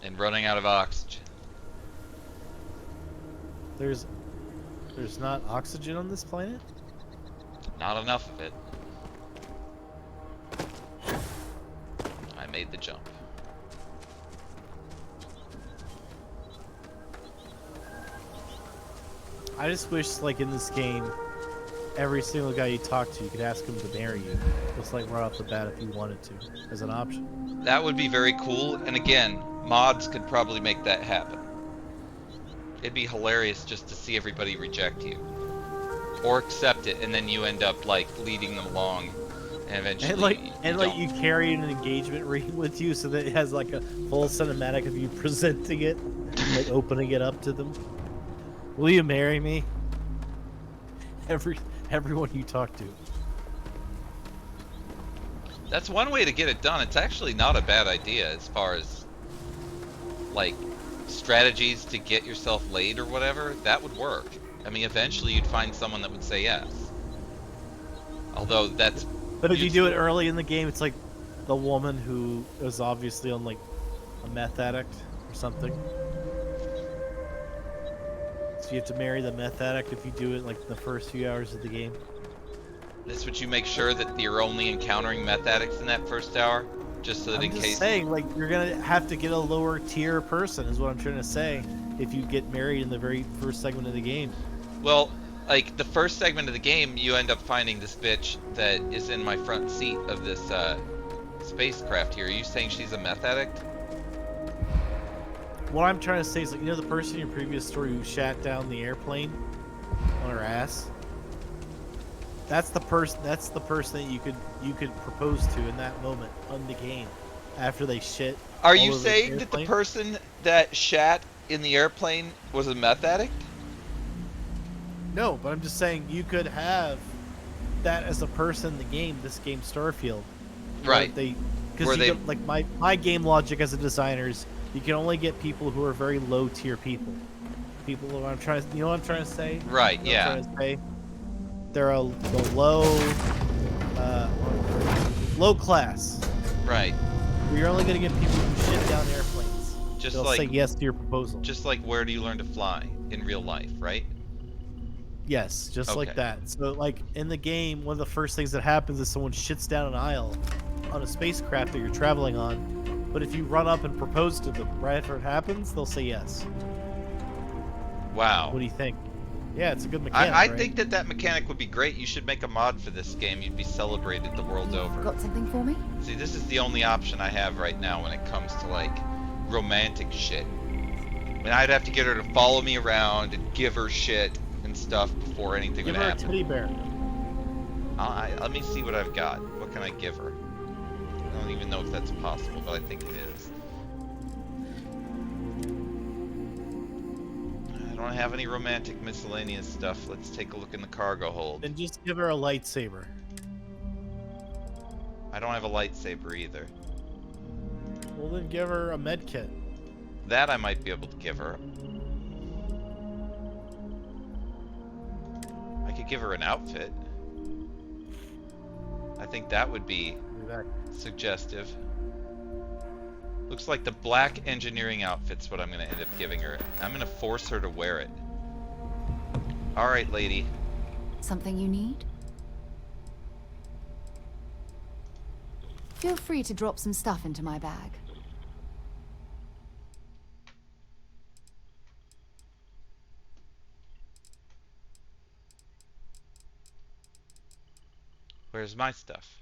And running out of oxygen. There's not oxygen on this planet? Not enough of it. I made the jump. I just wish, like, in this game, every single guy you talk to, you could ask him to marry you. Just like right off the bat if you wanted to, as an option. That would be very cool, and again, mods could probably make that happen. It'd be hilarious just to see everybody reject you. Or accept it, and then you end up, like, leading them along, and eventually And you carry an engagement ring with you so that it has, like, a full cinematic of you presenting it, and, like, opening it up to them. Will you marry me? Everyone you talk to. That's one way to get it done. It's actually not a bad idea as far as, like, strategies to get yourself laid or whatever. That would work. I mean, eventually you'd find someone that would say yes. Although that's... But if you do it early in the game, it's like the woman who is obviously on, like, a meth addict or something. So you have to marry the meth addict if you do it, like, the first few hours of the game. This would you make sure that you're only encountering meth addicts in that first hour? Just so that in case... I'm just saying, like, you're gonna have to get a lower tier person, is what I'm trying to say, if you get married in the very first segment of the game. Well, like, the first segment of the game, you end up finding this bitch that is in my front seat of this, spacecraft here. Are you saying she's a meth addict? What I'm trying to say is, like, you know the person in your previous story who shat down the airplane on her ass? That's the person that you could propose to in that moment on the game after they shit. Are you saying that the person that shat in the airplane was a meth addict? No, but I'm just saying you could have that as a person in the game, this game Starfield. Right. They because like my game logic as a designer is you can only get people who are very low tier people. People who I'm trying to, you know what I'm trying to say? Right. You know Yeah. what I'm trying to say? They're the low class. Right. You're only gonna get people who shit down airplanes. Just They'll like say yes to your proposal. Just like where do you learn to fly in real life, right? Yes, just like Okay. that. So, like, in the game, one of the first things that happens is someone shits down an aisle on a spacecraft that you're traveling on. But if you run up and propose to them right after it happens, they'll say yes. Wow. What do you think? Yeah, it's a good mechanic, I right? think that mechanic would be great. You should make a mod for this game. You'd be celebrated the world over. Got something for me? See, this is the only option I have right now when it comes to, like, romantic shit. I mean, I'd have to get her to follow me around and give her shit and stuff before anything Give would her happen. a teddy bear. Let me see what I've got. What can I give her? I don't even know if that's possible, but I think it is. I don't have any romantic miscellaneous stuff. Let's take a look in the cargo hold. Then just give her a lightsaber. I don't have a lightsaber either. Well, then give her a med kit. That I might be able to give her. I could give her an outfit. I think that would be suggestive. Looks like the black engineering outfit's what I'm going to end up giving her. I'm going to force her to wear it. Alright, lady. Something you need? Feel free to drop some stuff into my bag. Where's my stuff?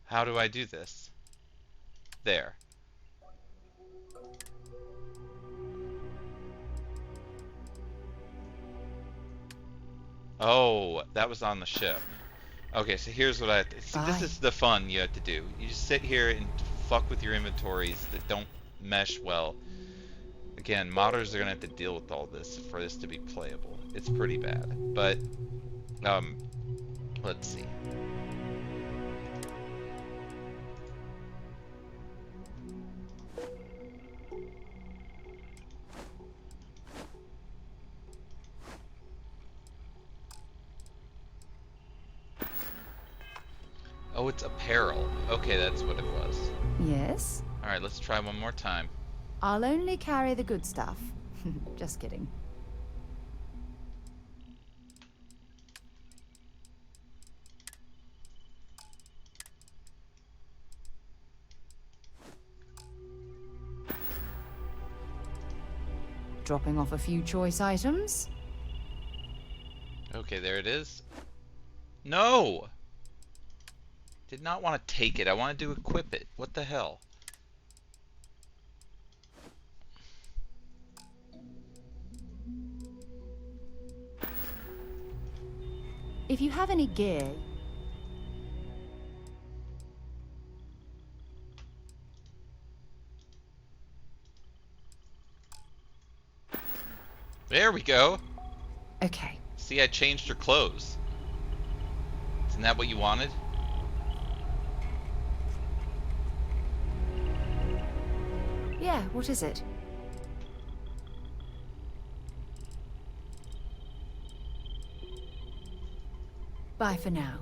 How do I do this? There. Oh, that was on the ship. Okay, so here's what I have to... See, this is the fun you have to do. You just sit here and fuck with your inventories that don't mesh well. Again, modders are gonna have to deal with all this for this to be playable. It's pretty bad, but let's see. Oh, it's apparel. Okay, that's what it was. Yes? Alright, let's try one more time. I'll only carry the good stuff. Just kidding. Dropping off a few choice items. Okay, there it is. No! Did not want to take it. I wanted to equip it. What the hell? If you have any gear, There we go. okay. See, I changed her clothes. Isn't that what you wanted? Yeah, what is it? Bye for now.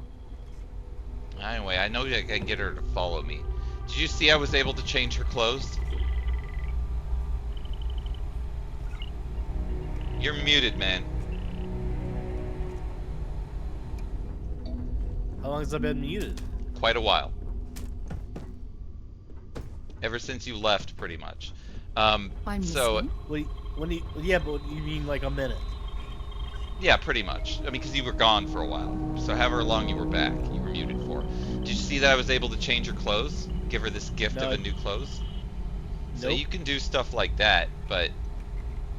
Anyway, I know I can get her to follow me. Did you see I was able to change her clothes? You're muted, man. How long has that been muted? Quite a while. Ever since you left, pretty much. I'm So, listening. Yeah, but you mean like a minute? yeah, pretty much. I mean, because you were gone for a while. So however long you were back, you were muted for. Did you see that I was able to change her clothes? Give her this gift of a new clothes? So Nope. you can do stuff like that, but,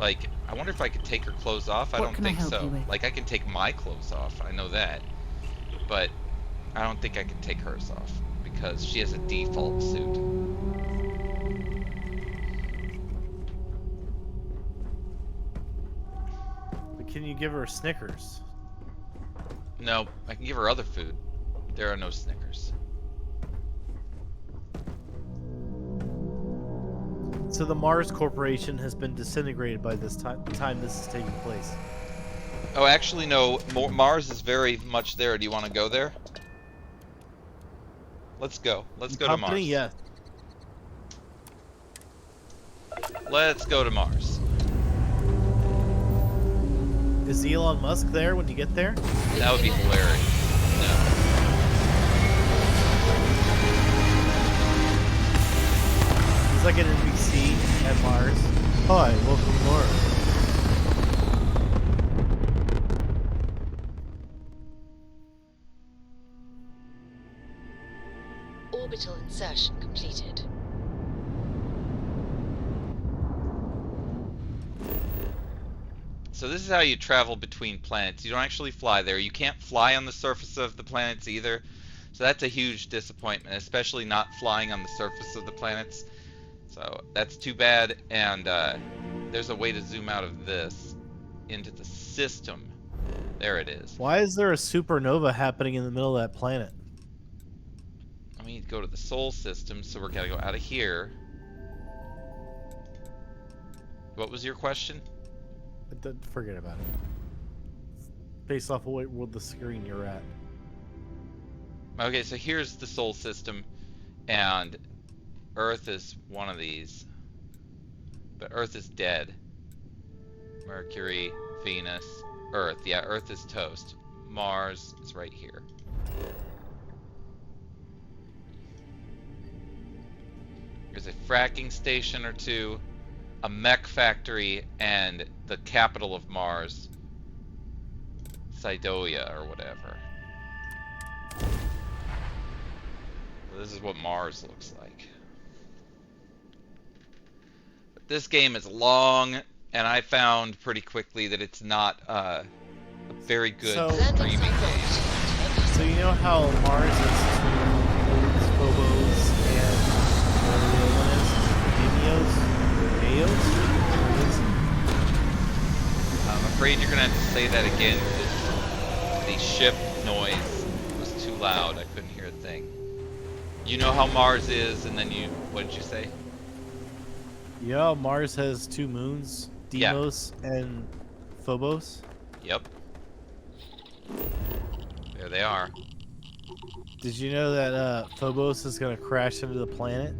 like, I wonder if I could take her clothes off. I What don't can I think help so. you with? Like, I can take my clothes off. I know that. But I don't think I can take hers off because she has a default suit. But can you give her Snickers? No, I can give her other food. There are no Snickers. So the Mars Corporation has been disintegrated by this time this is taking place. Oh, actually, no. Mars is very much there. Do you want to go there? Let's go. Let's go to Mars. Yes. Let's go to Mars. Is Elon Musk there when you get there? That would be hilarious. No. He's like an NBC at Mars. Hi, welcome to Mars. Orbital insertion completed. So this is how you travel between planets. You don't actually fly there. You can't fly on the surface of the planets either. So that's a huge disappointment, especially not flying on the surface of the planets. So that's too bad. And there's a way to zoom out of this into the system. There it is. Why is there a supernova happening in the middle of that planet? I mean, go to the Sol system, so we're gonna go out of here. What was your question? Forget about it. Based off of what world the screen you're at. Okay, so here's the Sol system, and Earth is one of these. But Earth is dead. Mercury, Venus, Earth. Yeah, Earth is toast. Mars is right here. There's a fracking station or two, a mech factory, and the capital of Mars, Cydoia or whatever. This is what Mars looks like. But this game is long, and I found pretty quickly that it's not a very good streaming game. So you know how Mars is Phobos and whatever the other one is? Eos? I'm afraid you're gonna have to say that again, because the ship noise was too loud. I couldn't hear a thing. You know how Mars is, and then you, what did you say? Yeah, Mars has two moons, Deimos and Phobos. Yep. There they are. Did you know that Phobos is going to crash into the planet?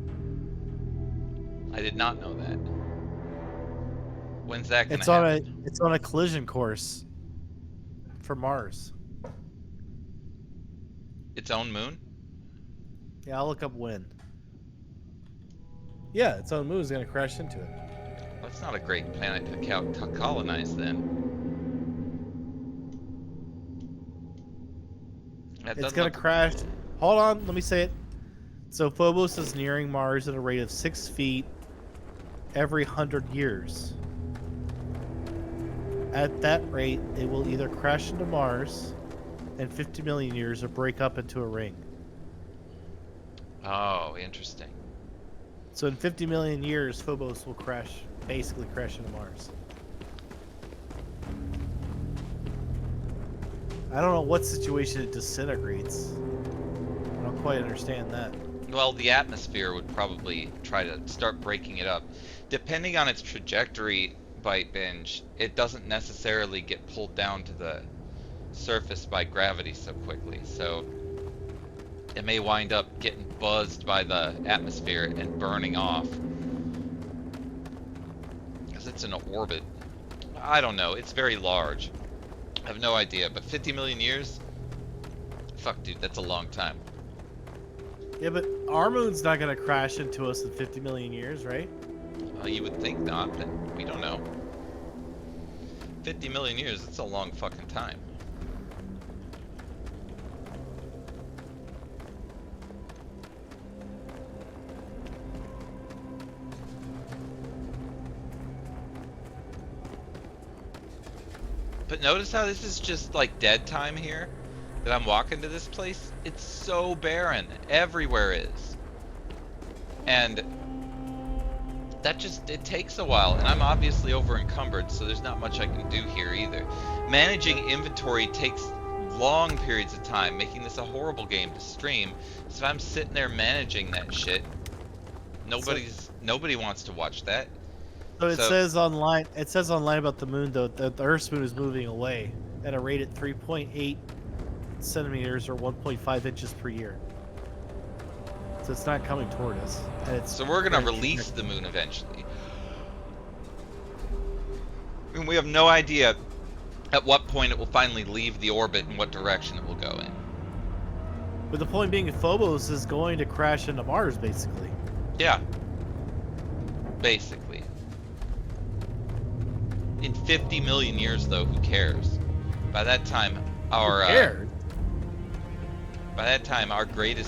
I did not know that. When's that gonna happen? It's on a collision course for Mars. Its own moon? Yeah, I'll look up when. Yeah, its own moon is going to crash into it. That's not a great planet to colonize then. It's going to crash. Hold on, let me say it. So Phobos is nearing Mars at a rate of 6 feet every 100 years. At that rate, it will either crash into Mars in 50 million years or break up into a ring. Oh, interesting. So in 50 million years, Phobos will basically crash into Mars. I don't know what situation it disintegrates. I don't quite understand that. Well, the atmosphere would probably try to start breaking it up. Depending on its trajectory, Byte Binge, it doesn't necessarily get pulled down to the surface by gravity so quickly. So it may wind up getting buzzed by the atmosphere and burning off. Because it's in an orbit. I don't know. It's very large. I have no idea. But 50 million years? Fuck, dude. That's a long time. Yeah, but our moon's not going to crash into us in 50 million years, right? Well, you would think not, but we don't know. 50 million years, that's a long fucking time. But notice how this is just like dead time here? That I'm walking to this place? It's so barren. Everywhere is. And that just, it takes a while, and I'm obviously over encumbered, so there's not much I can do here either. Managing inventory takes long periods of time, making this a horrible game to stream. So if I'm sitting there managing that shit, nobody wants to watch that. So it says online. It says online about the moon though that the Earth's moon is moving away at a rate at 3.8 centimeters or 1.5 inches per year. So it's not coming toward us. And it's so we're gonna release the moon eventually. And we have no idea at what point it will finally leave the orbit and what direction it will go in. But the point being, Phobos is going to crash into Mars, basically. Yeah. Basically. In 50 million years, though, who cares? By that time, our great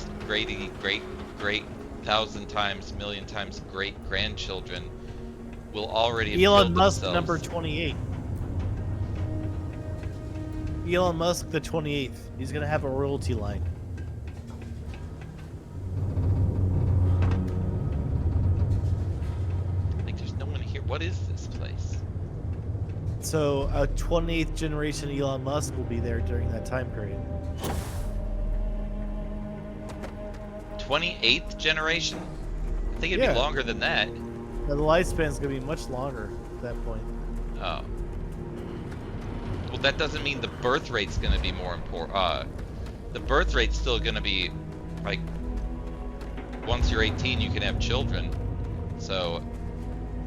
1,000 times, million times great grandchildren will already have Elon killed Musk, themselves. number 28. Elon Musk, the 28th. He's gonna have a royalty line. Like, there's no one here. What is this place? So a 28th generation Elon Musk will be there during that time period. 28th generation? I think it'd be longer than that. The lifespan's gonna be much longer at that point. Oh. Well, that doesn't mean the birth rate's gonna be more important. The birth rate's still gonna be, like, once you're 18, you can have children. So,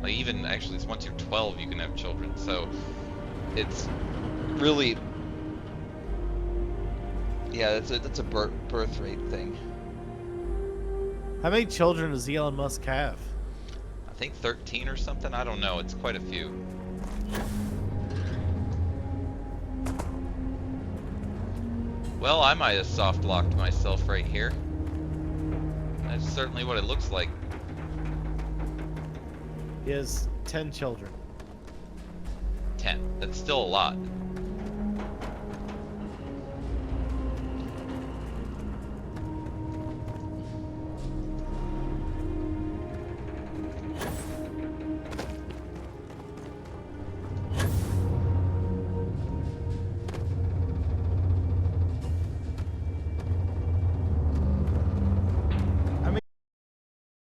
like, even, actually, it's once you're 12, you can have children. So, it's really, yeah, that's a birth rate thing. How many children does Elon Musk have? I think 13 or something. I don't know. It's quite a few. Well, I might have soft locked myself right here. That's certainly what it looks like. He has 10 children. 10. That's still a lot.